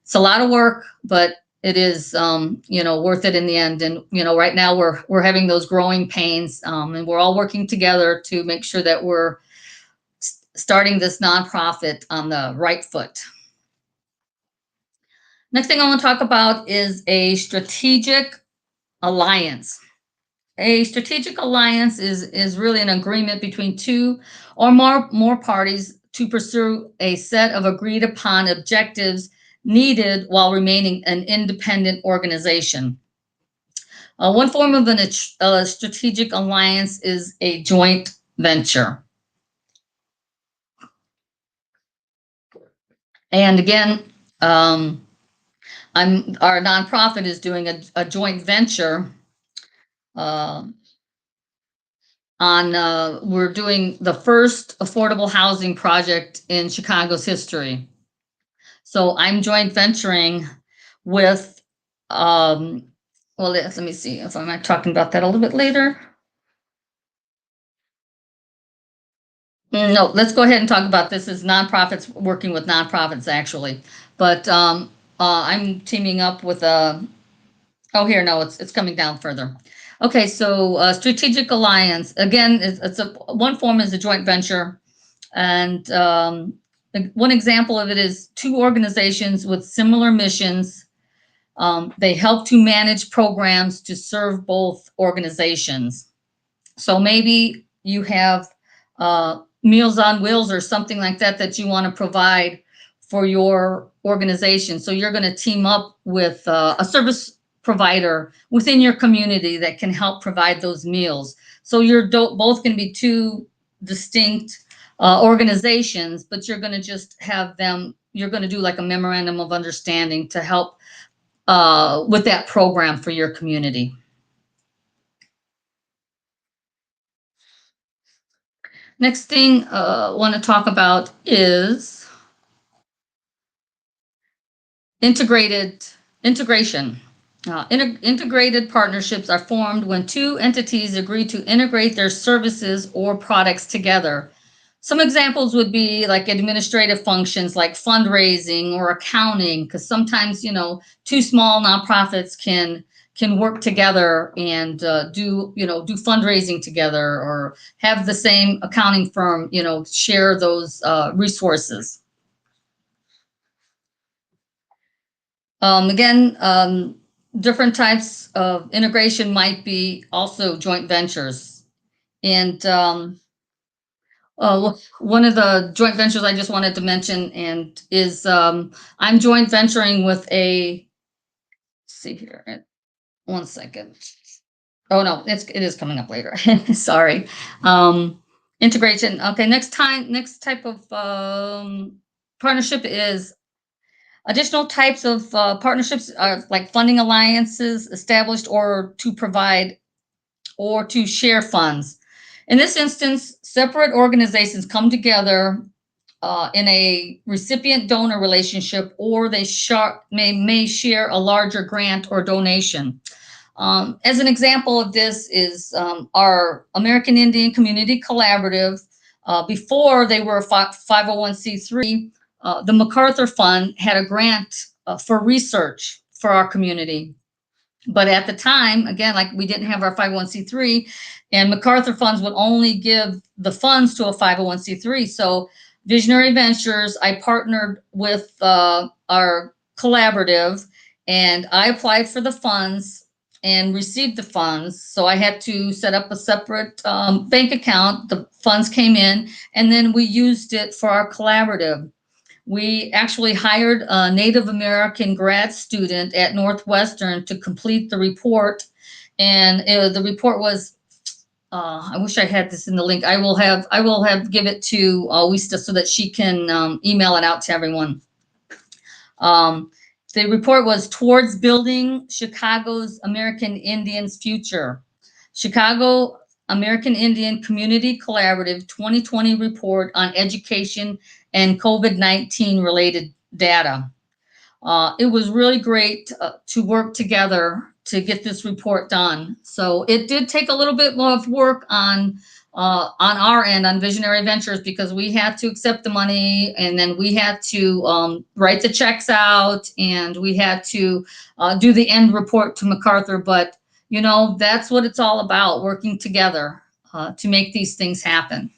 S2: it's a lot of work, but it is, worth it in the end. And, right now we're having those growing pains, and we're all working together to make sure that we're starting this nonprofit on the right foot. Next thing I want to talk about is a strategic alliance. A strategic alliance is really an agreement between two or more parties to pursue a set of agreed upon objectives needed while remaining an independent organization. One form of a strategic alliance is a joint venture. And again, our nonprofit is doing a joint venture we're doing the first affordable housing project in Chicago's history. So I'm joint venturing with, well, let me see if I'm talking about that a little bit later. No, let's go ahead and talk about this as nonprofits, working with nonprofits actually. But I'm teaming up with here, no, it's coming down further. Okay, so strategic alliance, again, one form is a joint venture. And one example of it is two organizations with similar missions. They help to manage programs to serve both organizations. So maybe you have Meals on Wheels or something like that you want to provide for your organization. So you're going to team up with a service provider within your community that can help provide those meals. So you're both going to be two distinct organizations, but you're going to just have them, you're going to do like a memorandum of understanding to help with that program for your community. Next thing I want to talk about is integration. Integrated partnerships are formed when two entities agree to integrate their services or products together. Some examples would be like administrative functions like fundraising or accounting, because sometimes, two small nonprofits can work together and do fundraising together, or have the same accounting firm, share those resources. Again, different types of integration might be also joint ventures. And one of the joint ventures I just wanted to mention is I'm joint venturing with let's see here, 1 second. Oh no, it is coming up later. Sorry. Integration. Okay, next type of partnership is additional types of partnerships are like funding alliances established or to provide or to share funds. In this instance, separate organizations come together in a recipient donor relationship, or they may share a larger grant or donation. As an example of this is our American Indian Community Collaborative. Before they were a 501(c)(3, the MacArthur Fund had a grant for research for our community. But at the time, again, like we didn't have our 501c3, and MacArthur funds would only give the funds to a 501c3. So Visionary Ventures, I partnered with our collaborative, and I applied for the funds and received the funds. So I had to set up a separate bank account. The funds came in, and then we used it for our collaborative. We actually hired a Native American grad student at Northwestern to complete the report. And the report was, I wish I had this in the link. I will have give it to Wista so that she can email it out to everyone. The report was Towards Building Chicago's American Indians' Future. Chicago American Indian Community Collaborative 2020 report on education and COVID-19 related data. It was really great to work together to get this report done. So it did take a little bit more of work on our end, on Visionary Ventures, because we had to accept the money, and then we had to write the checks out, and we had to do the end report to MacArthur. But you know, that's what it's all about, working together to make these things happen.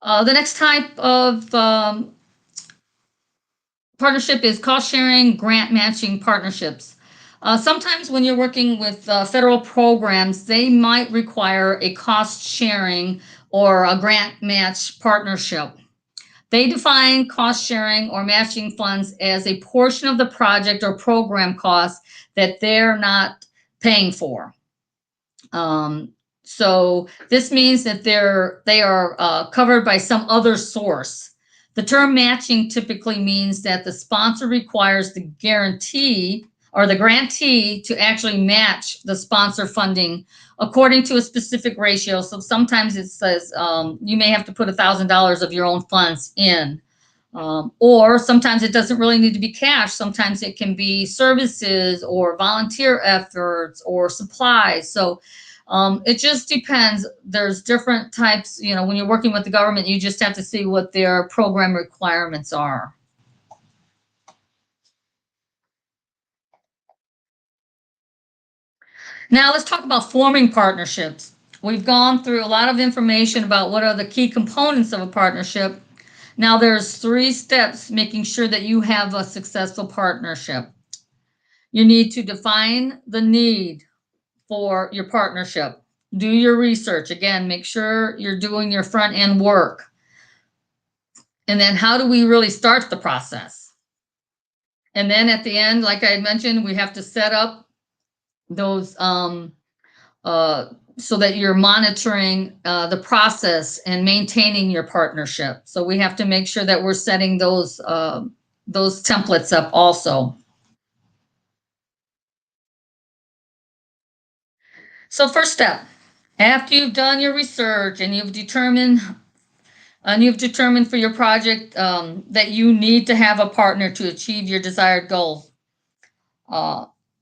S2: The next type of partnership is cost sharing, grant matching partnerships. Sometimes when you're working with federal programs, they might require a cost sharing or a grant match partnership. They define cost sharing or matching funds as a portion of the project or program cost that they're not paying for. So this means that they are covered by some other source. The term matching typically means that the sponsor requires the guarantee or the grantee to actually match the sponsor funding according to a specific ratio. So sometimes it says you may have to put $1,000 of your own funds in. Or sometimes it doesn't really need to be cash. Sometimes it can be services or volunteer efforts or supplies. So it just depends. There's different types. You know, when you're working with the government, you just have to see what their program requirements are. Now let's talk about forming partnerships. We've gone through a lot of information about what are the key components of a partnership. Now there's 3 steps making sure that you have a successful partnership. You need to define the need for your partnership. Do your research. Again, make sure you're doing your front end work. And then how do we really start the process? And then at the end, like I mentioned, we have to set up those so that you're monitoring the process and maintaining your partnership. So we have to make sure that we're setting those templates up also. So first step, after you've done your research and you've determined for your project that you need to have a partner to achieve your desired goals.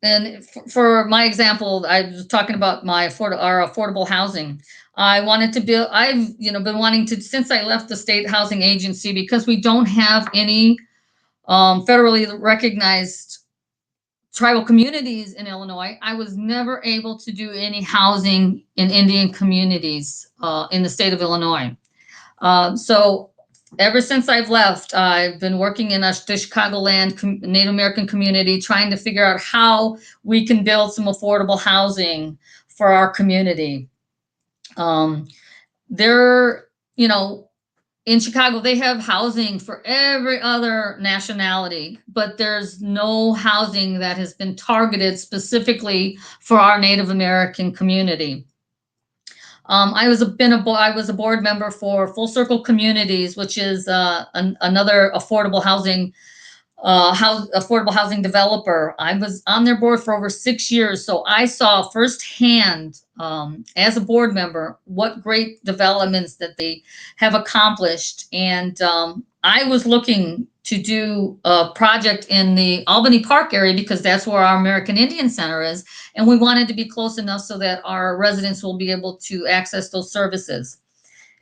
S2: And for my example, I was talking about our affordable housing. I wanted to build. I've been wanting to since I left the state housing agency, because we don't have any federally recognized tribal communities in Illinois. I was never able to do any housing in Indian communities in the state of Illinois. So ever since I've left, I've been working in the Chicagoland Native American community, trying to figure out how we can build some affordable housing for our community. In Chicago, they have housing for every other nationality, but there's no housing that has been targeted specifically for our Native American community. I was a board member for Full Circle Communities, which is another affordable housing developer. I was on their board for over 6 years, so I saw firsthand as a board member what great developments that they have accomplished. And I was looking to do a project in the Albany Park area because that's where our American Indian Center is, and we wanted to be close enough so that our residents will be able to access those services.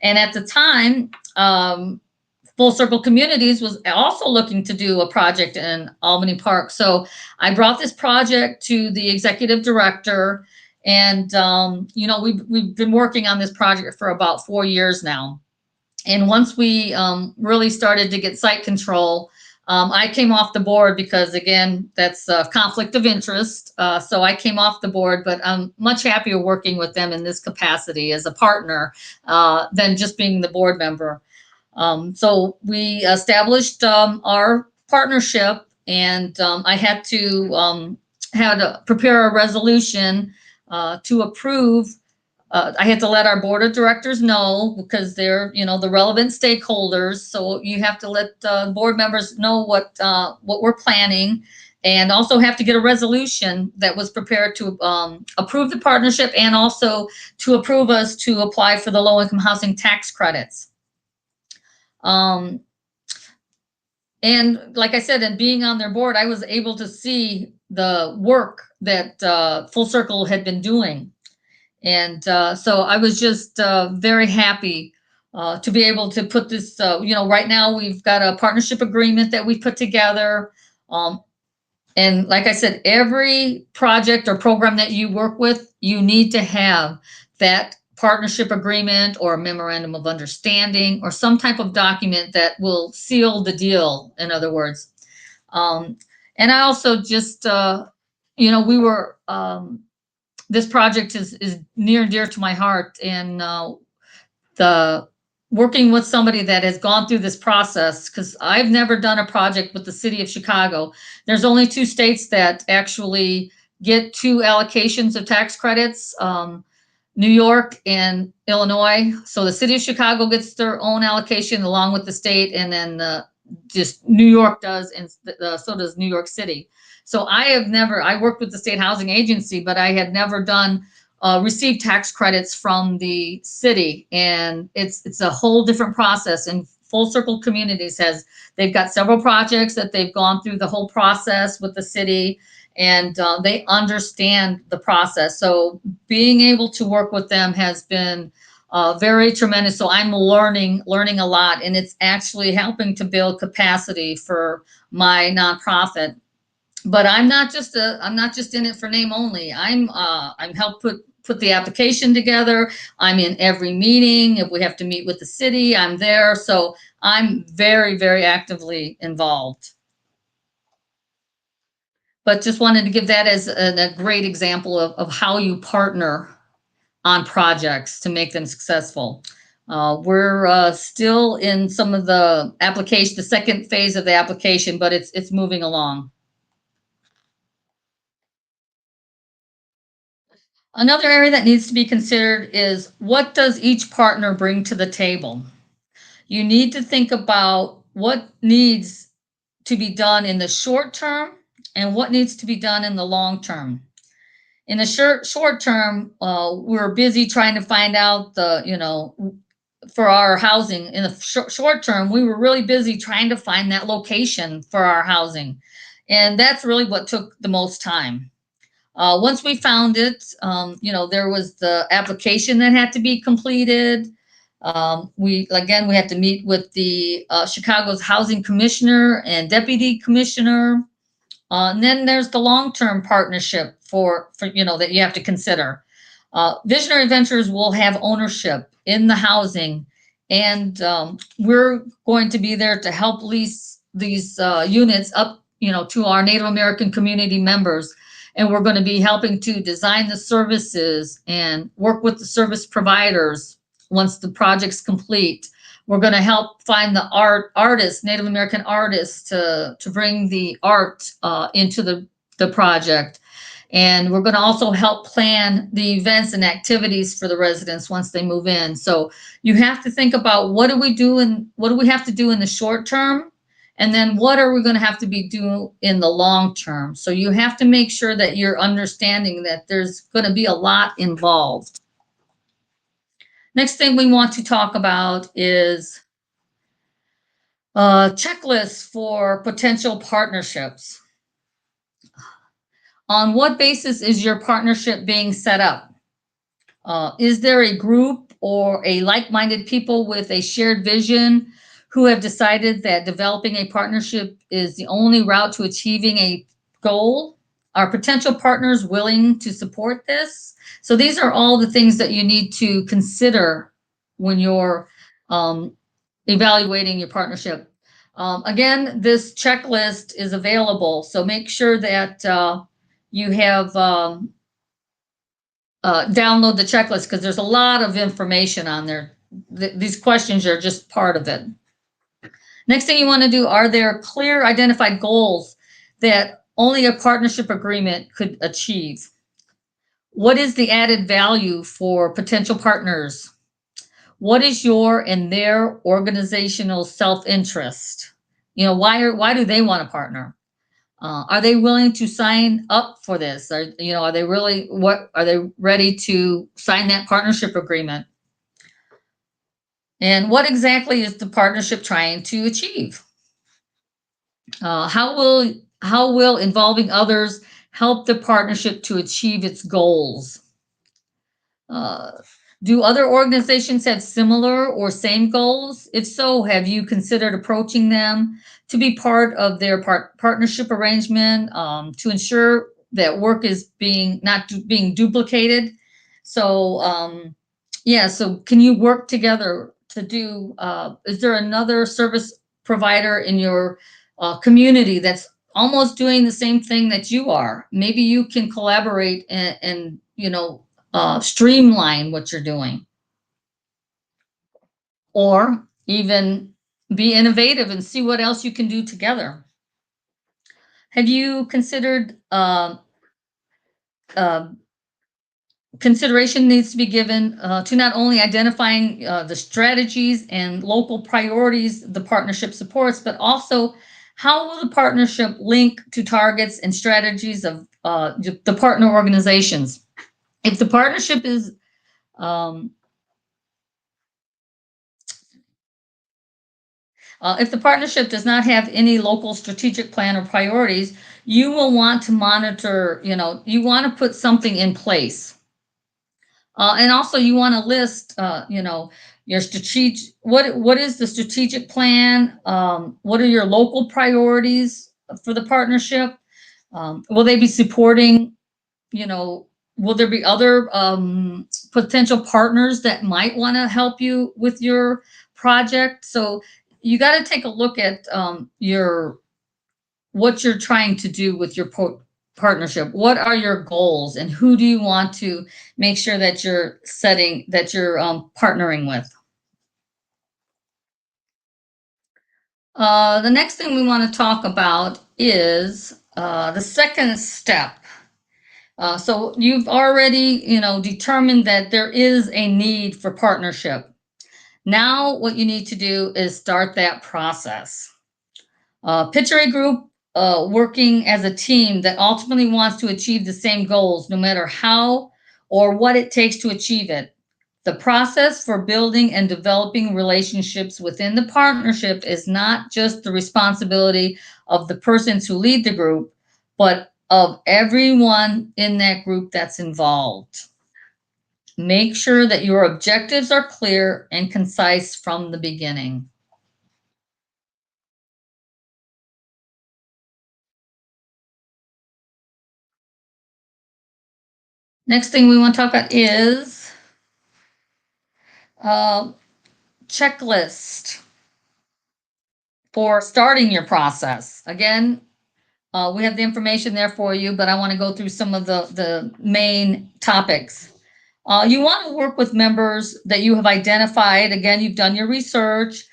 S2: And at the time, Full Circle Communities was also looking to do a project in Albany Park. So I brought this project to the executive director, and we've been working on this project for about 4 years now. And once we really started to get site control, I came off the board because, again, that's a conflict of interest. So I came off the board, but I'm much happier working with them in this capacity as a partner than just being the board member. So we established our partnership, and I had to prepare a resolution to approve. I had to let our board of directors know because they're, the relevant stakeholders. So you have to let board members know what we're planning, and also have to get a resolution that was prepared to approve the partnership, and also to approve us to apply for the low-income housing tax credits. And like I said, and being on their board, I was able to see the work that Full Circle had been doing. And so I was just very happy to be able to put this, right now we've got a partnership agreement that we put together. And like I said, every project or program that you work with, you need to have that partnership agreement or a memorandum of understanding or some type of document that will seal the deal, in other words. And I also just, we were, this project is near and dear to my heart, and the working with somebody that has gone through this process, because I've never done a project with the city of Chicago. There's only 2 states that actually get 2 allocations of tax credits, New York and Illinois. So the city of Chicago gets their own allocation along with the state, and then just New York does, and so does New York City. So I worked with the state housing agency, but I had never received tax credits from the city. And it's a whole different process. And Full Circle Communities they've got several projects that they've gone through the whole process with the city, and they understand the process. So being able to work with them has been very tremendous. So I'm learning a lot, and it's actually helping to build capacity for my nonprofit. But I'm not just in it for name only. I'm helped put the application together. I'm in every meeting. If we have to meet with the city, I'm there. So I'm very, very actively involved. But just wanted to give that as a great example of how you partner on projects to make them successful. We're still in some of the application, the second phase of the application, but it's moving along. Another area that needs to be considered is, what does each partner bring to the table? You need to think about what needs to be done in the short term and what needs to be done in the long term. In the short term, we're busy trying to find out for our housing. In the short term, we were really busy trying to find that location for our housing. And that's really what took the most time. Once we found it, there was the application that had to be completed. We had to meet with the Chicago's housing commissioner and deputy commissioner. And then there's the long-term partnership for that you have to consider. Visionary Ventures will have ownership in the housing, and we're going to be there to help lease these units up, to our Native American community members. And we're going to be helping to design the services and work with the service providers once the project's complete. We're going to help find the artists, Native American artists, to bring the art into the project. And we're going to also help plan the events and activities for the residents once they move in. So you have to think about, what do we have to do in the short term? And then what are we going to have to be doing in the long term? So you have to make sure that you're understanding that there's going to be a lot involved. Next thing we want to talk about is checklists for potential partnerships. On what basis is your partnership being set up? Is there a group or a like-minded people with a shared vision who have decided that developing a partnership is the only route to achieving a goal? Are potential partners willing to support this? So these are all the things that you need to consider when you're evaluating your partnership. Again, this checklist is available, so make sure that you have download the checklist because there's a lot of information on there. These questions are just part of it. Next thing you want to do, are there clear identified goals that only a partnership agreement could achieve? What is the added value for potential partners? What is your and their organizational self-interest? Why do they want to partner? Are they willing to sign up for this? Are they ready to sign that partnership agreement? And what exactly is the partnership trying to achieve? How will involving others help the partnership to achieve its goals? Do other organizations have similar or same goals? If so, have you considered approaching them to be part of their partnership arrangement to ensure that work is not being duplicated? So so can you work together to do? Is there another service provider in your community that's almost doing the same thing that you are? Maybe you can collaborate and streamline what you're doing, or even be innovative and see what else you can do together. Have you considered uh, consideration needs to be given to not only identifying the strategies and local priorities the partnership supports, but also how will the partnership link to targets and strategies of the partner organizations? If the partnership is if the partnership does not have any local strategic plan or priorities, you will want to monitor, you want to put something in place. And also you want to list, your strategic, what is the strategic plan? What are your local priorities for the partnership? Will they be supporting, you know, will there be other potential partners that might want to help you with your project? So you got to take a look at what you're trying to do with your partnership. What are your goals, and who do you want to make sure that you're partnering with? The next thing we want to talk about is the second step. So you've already, determined that there is a need for partnership. Now what you need to do is start that process. Picture a group working as a team that ultimately wants to achieve the same goals, no matter how or what it takes to achieve it. The process for building and developing relationships within the partnership is not just the responsibility of the persons who lead the group, but of everyone in that group that's involved. Make sure that your objectives are clear and concise from the beginning. Next thing we want to talk about is checklist for starting your process. Again, we have the information there for you, but I want to go through some of the main topics. You want to work with members that you have identified. Again, you've done your research.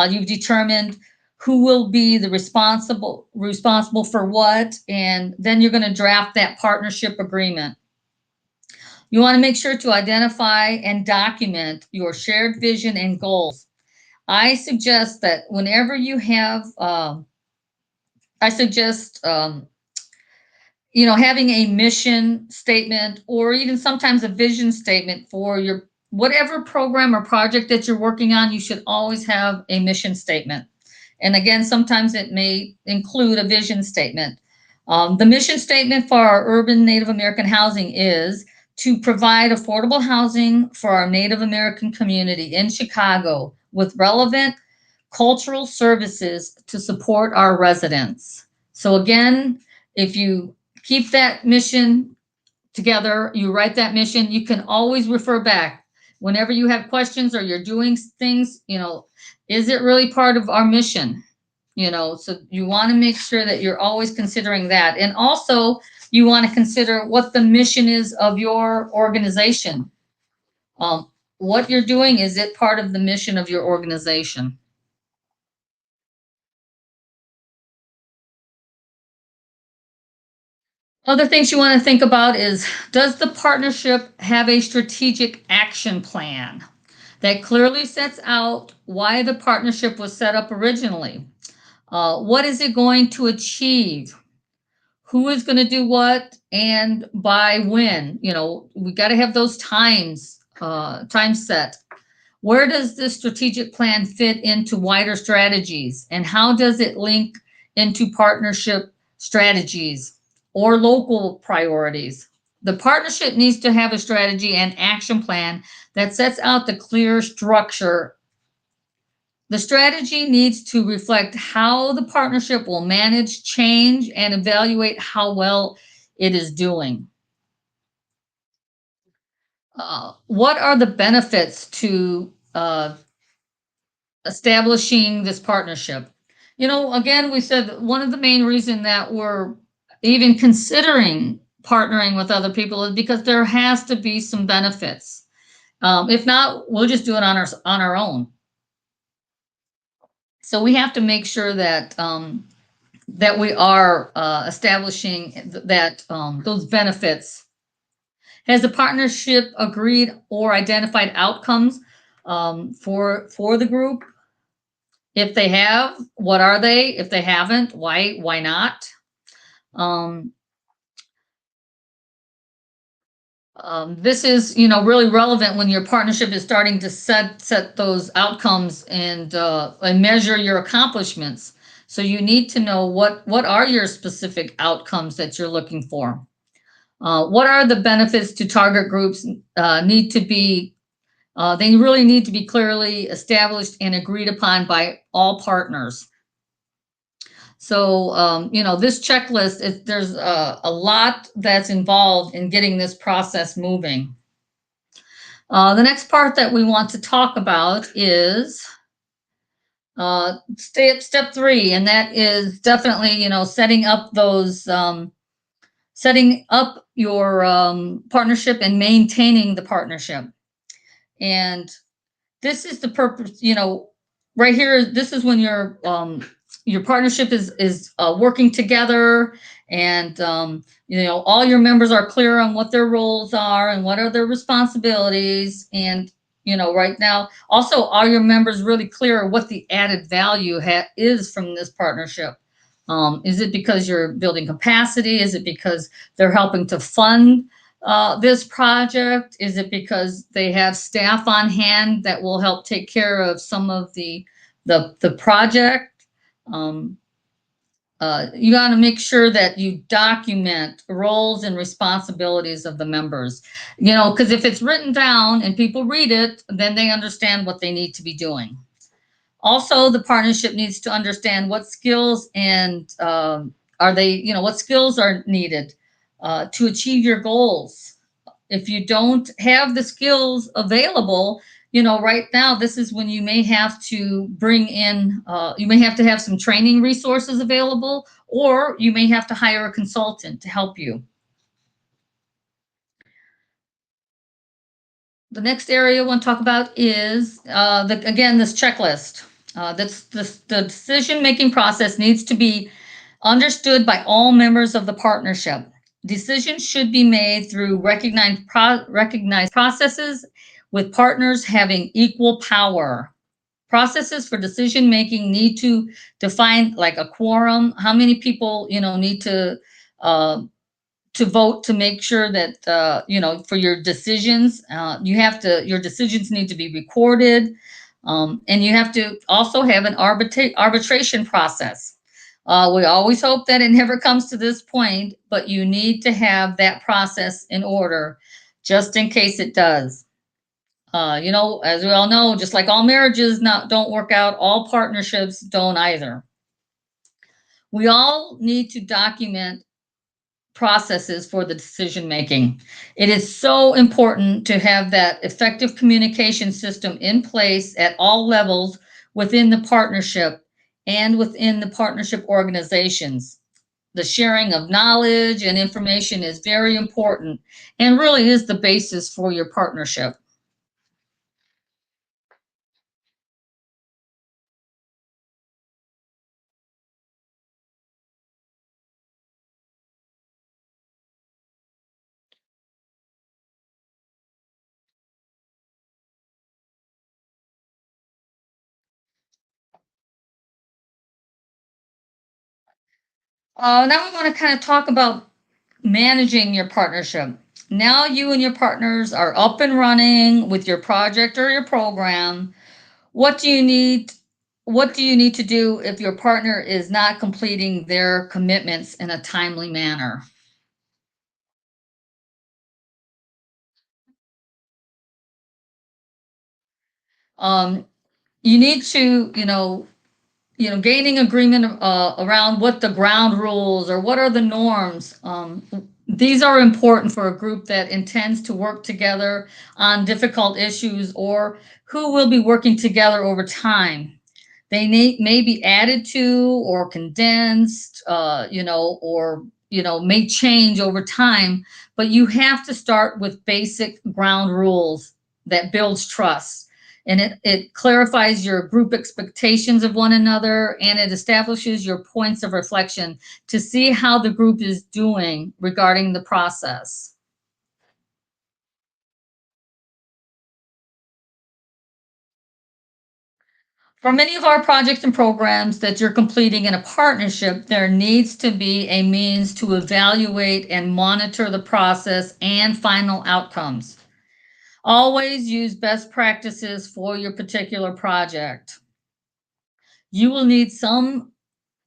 S2: You've determined who will be the responsible for what, and then you're going to draft that partnership agreement. You want to make sure to identify and document your shared vision and goals. I suggest that whenever you have, having a mission statement, or even sometimes a vision statement for your whatever program or project that you're working on. You should always have a mission statement. And again, sometimes it may include a vision statement. The mission statement for our urban Native American housing is to provide affordable housing for our Native American community in Chicago with relevant cultural services to support our residents. So again, if you keep that mission together, you write that mission, you can always refer back. Whenever you have questions or you're doing things, is it really part of our mission? So you want to make sure that you're always considering that. And also, you want to consider what the mission is of your organization. What you're doing, is it part of the mission of your organization? Other things you want to think about is, does the partnership have a strategic action plan that clearly sets out why the partnership was set up originally? What is it going to achieve? Who is going to do what and by when? We got to have those time set. Where does this strategic plan fit into wider strategies? And how does it link into partnership strategies or local priorities? The partnership needs to have a strategy and action plan that sets out the clear structure. The strategy needs to reflect how the partnership will manage change and evaluate how well it is doing. What are the benefits to establishing this partnership? Again, we said one of the main reasons that we're even considering partnering with other people is because there has to be some benefits. If not, we'll just do it on our own. So we have to make sure that that we are establishing that those benefits. Has the partnership agreed or identified outcomes for the group? If they have, what are they? If they haven't, why not? This is really relevant when your partnership is starting to set those outcomes and measure your accomplishments. So you need to know what are your specific outcomes that you're looking for. What are the benefits to target groups need to be, they really need to be clearly established and agreed upon by all partners. So, this checklist, there's a lot that's involved in getting this process moving. The next part that we want to talk about is step 3, and that is definitely, setting up those setting up your partnership and maintaining the partnership. And this is the purpose, right here, this is when your partnership is working together, and all your members are clear on what their roles are and what are their responsibilities. And right now, also, are your members really clear what the added value is from this partnership? Is it because you're building capacity? Is it because they're helping to fund this project? Is it because they have staff on hand that will help take care of some of the project? You got to make sure that you document roles and responsibilities of the members, because if it's written down and people read it, then they understand what they need to be doing. Also, the partnership needs to understand what skills and what skills are needed to achieve your goals. If you don't have the skills available, right now, this is when you may have to bring in, you may have to have some training resources available, or you may have to hire a consultant to help you. The next area I want to talk about is, again, this checklist. The decision-making process needs to be understood by all members of the partnership. Decisions should be made through recognized processes with partners having equal power. Processes for decision-making need to define, like, a quorum, how many people, need to vote to make sure that, for your decisions, your decisions need to be recorded. And you have to also have an arbitration process. We always hope that it never comes to this point, but you need to have that process in order just in case it does. As we all know, just like all marriages don't work out, all partnerships don't either. We all need to document processes for the decision making. It is so important to have that effective communication system in place at all levels within the partnership and within the partnership organizations. The sharing of knowledge and information is very important and really is the basis for your partnership. Now we want to kind of talk about managing your partnership. Now you and your partners are up and running with your project or your program. What do you need? What do you need to do if your partner is not completing their commitments in a timely manner? Um, you need to, gaining agreement around what the ground rules or what are the norms. These are important for a group that intends to work together on difficult issues or who will be working together over time. They may be added to or condensed, or may change over time, but you have to start with basic ground rules that builds trust. And it clarifies your group expectations of one another, and it establishes your points of reflection to see how the group is doing regarding the process. For many of our projects and programs that you're completing in a partnership, there needs to be a means to evaluate and monitor the process and final outcomes. Always use best practices for your particular project. You will need some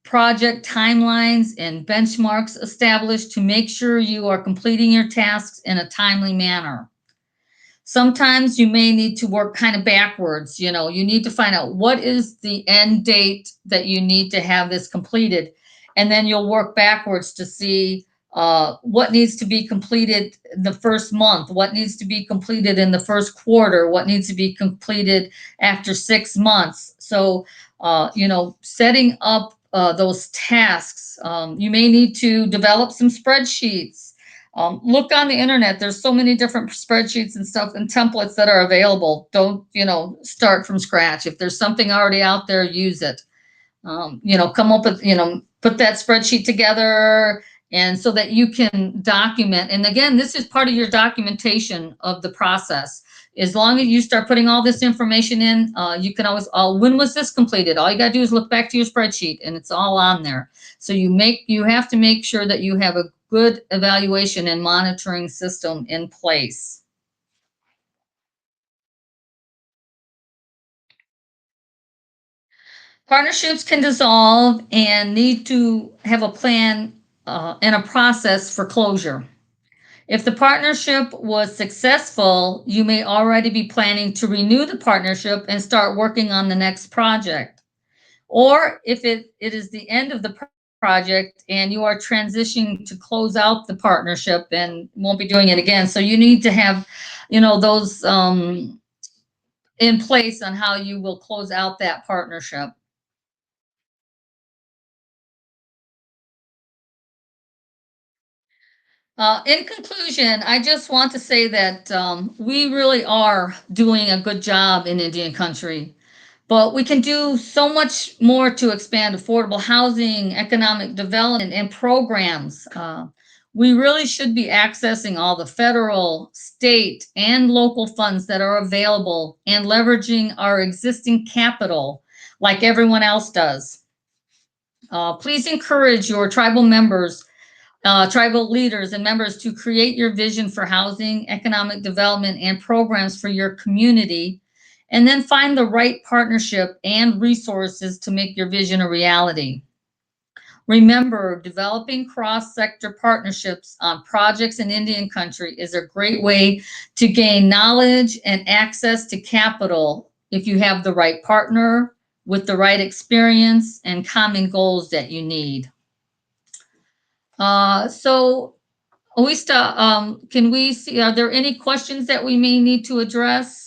S2: project timelines and benchmarks established to make sure you are completing your tasks in a timely manner. Sometimes you may need to work kind of backwards. You need to find out what is the end date that you need to have this completed. And then you'll work backwards to see what needs to be completed in the first month, what needs to be completed in the first quarter, what needs to be completed after 6 months. So, setting up those tasks, you may need to develop some spreadsheets. Look on the internet. There's so many different spreadsheets and stuff and templates that are available. Don't, start from scratch. If there's something already out there, use it. Come up with, put that spreadsheet together and so that you can document. And again, this is part of your documentation of the process. As long as you start putting all this information in, you can always, when was this completed? All you got to do is look back to your spreadsheet and it's all on there. So you have to make sure that you have a good evaluation and monitoring system in place. Partnerships can dissolve and need to have a plan and a process for closure. If the partnership was successful, you may already be planning to renew the partnership and start working on the next project. Or if it is the end of the project and you are transitioning to close out the partnership and won't be doing it again. So you need to have, those in place on how you will close out that partnership. In conclusion, I just want to say that we really are doing a good job in Indian country, but we can do so much more to expand affordable housing, economic development, and programs. We really should be accessing all the federal, state, and local funds that are available and leveraging our existing capital like everyone else does. Please encourage your tribal members, tribal leaders and members to create your vision for housing, economic development, and programs for your community, and then find the right partnership and resources to make your vision a reality. Remember, developing cross-sector partnerships on projects in Indian country is a great way to gain knowledge and access to capital if you have the right partner with the right experience and common goals that you need. So, Oista, can we see, are there any questions that we may need to address?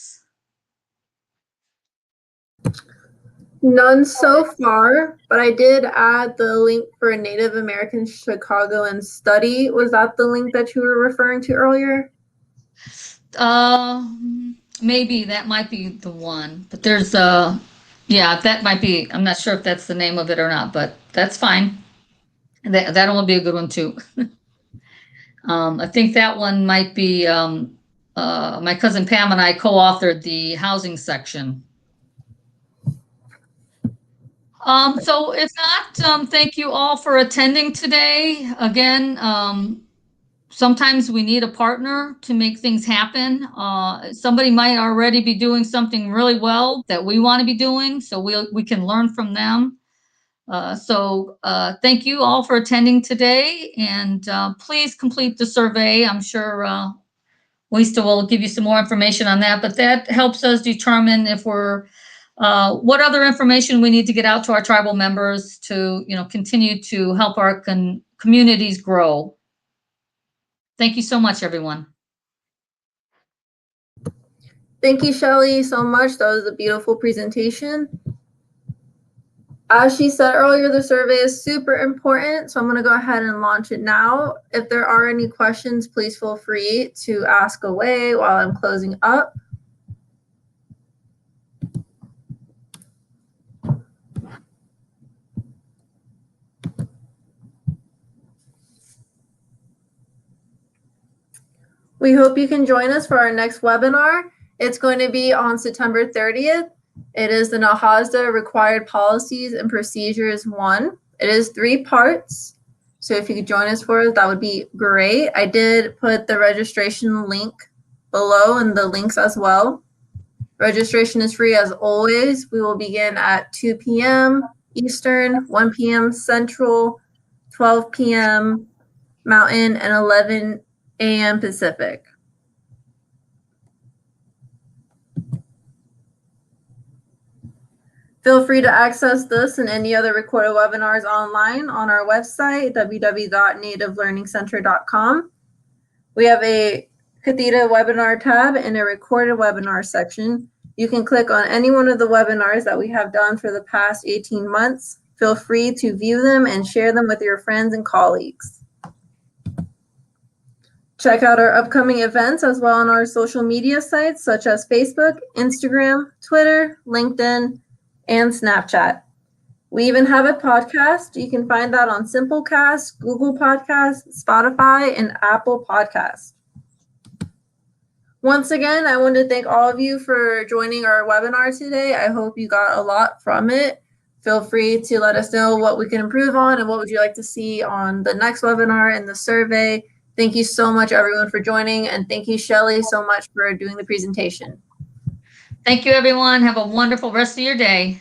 S1: None so far, but I did add the link for a Native American Chicagoan study. Was that the link that you were referring to earlier?
S2: Maybe that might be the one, but there's yeah, that might be, I'm not sure if that's the name of it or not, but that's fine. That'll be a good one too. I think that one might be, my cousin Pam and I co-authored the housing section. So if not, thank you all for attending today. Again, sometimes we need a partner to make things happen. Somebody might already be doing something really well that we want to be doing, so we can learn from them. So thank you all for attending today, and please complete the survey. I'm sure Lisa will give you some more information on that, but that helps us determine if we're what other information we need to get out to our tribal members to, continue to help our communities grow. Thank you so much, everyone.
S1: Thank you, Shelley, so much. That was a beautiful presentation. As she said earlier, the survey is super important, so I'm going to go ahead and launch it now. If there are any questions, please feel free to ask away while I'm closing up. We hope you can join us for our next webinar. It's going to be on September 30th. It is the NAHASDA Required Policies and Procedures 1. It is 3 parts. So if you could join us for it, that would be great. I did put the registration link below and the links as well. Registration is free as always. We will begin at 2 p.m. Eastern, 1 p.m. Central, 12 p.m. Mountain, and 11 a.m. Pacific. Feel free to access this and any other recorded webinars online on our website, www.nativelearningcenter.com. We have a Kathita webinar tab and a recorded webinar section. You can click on any one of the webinars that we have done for the past 18 months. Feel free to view them and share them with your friends and colleagues. Check out our upcoming events as well on our social media sites such as Facebook, Instagram, Twitter, LinkedIn, and Snapchat. We even have a podcast. You can find that on Simplecast, Google Podcasts, Spotify, and Apple Podcasts. Once again, I want to thank all of you for joining our webinar today. I hope you got a lot from it. Feel free to let us know what we can improve on and what would you like to see on the next webinar and the survey. Thank you so much, everyone, for joining, and thank you, Shelley, so much for doing the presentation.
S2: Thank you, everyone. Have a wonderful rest of your day.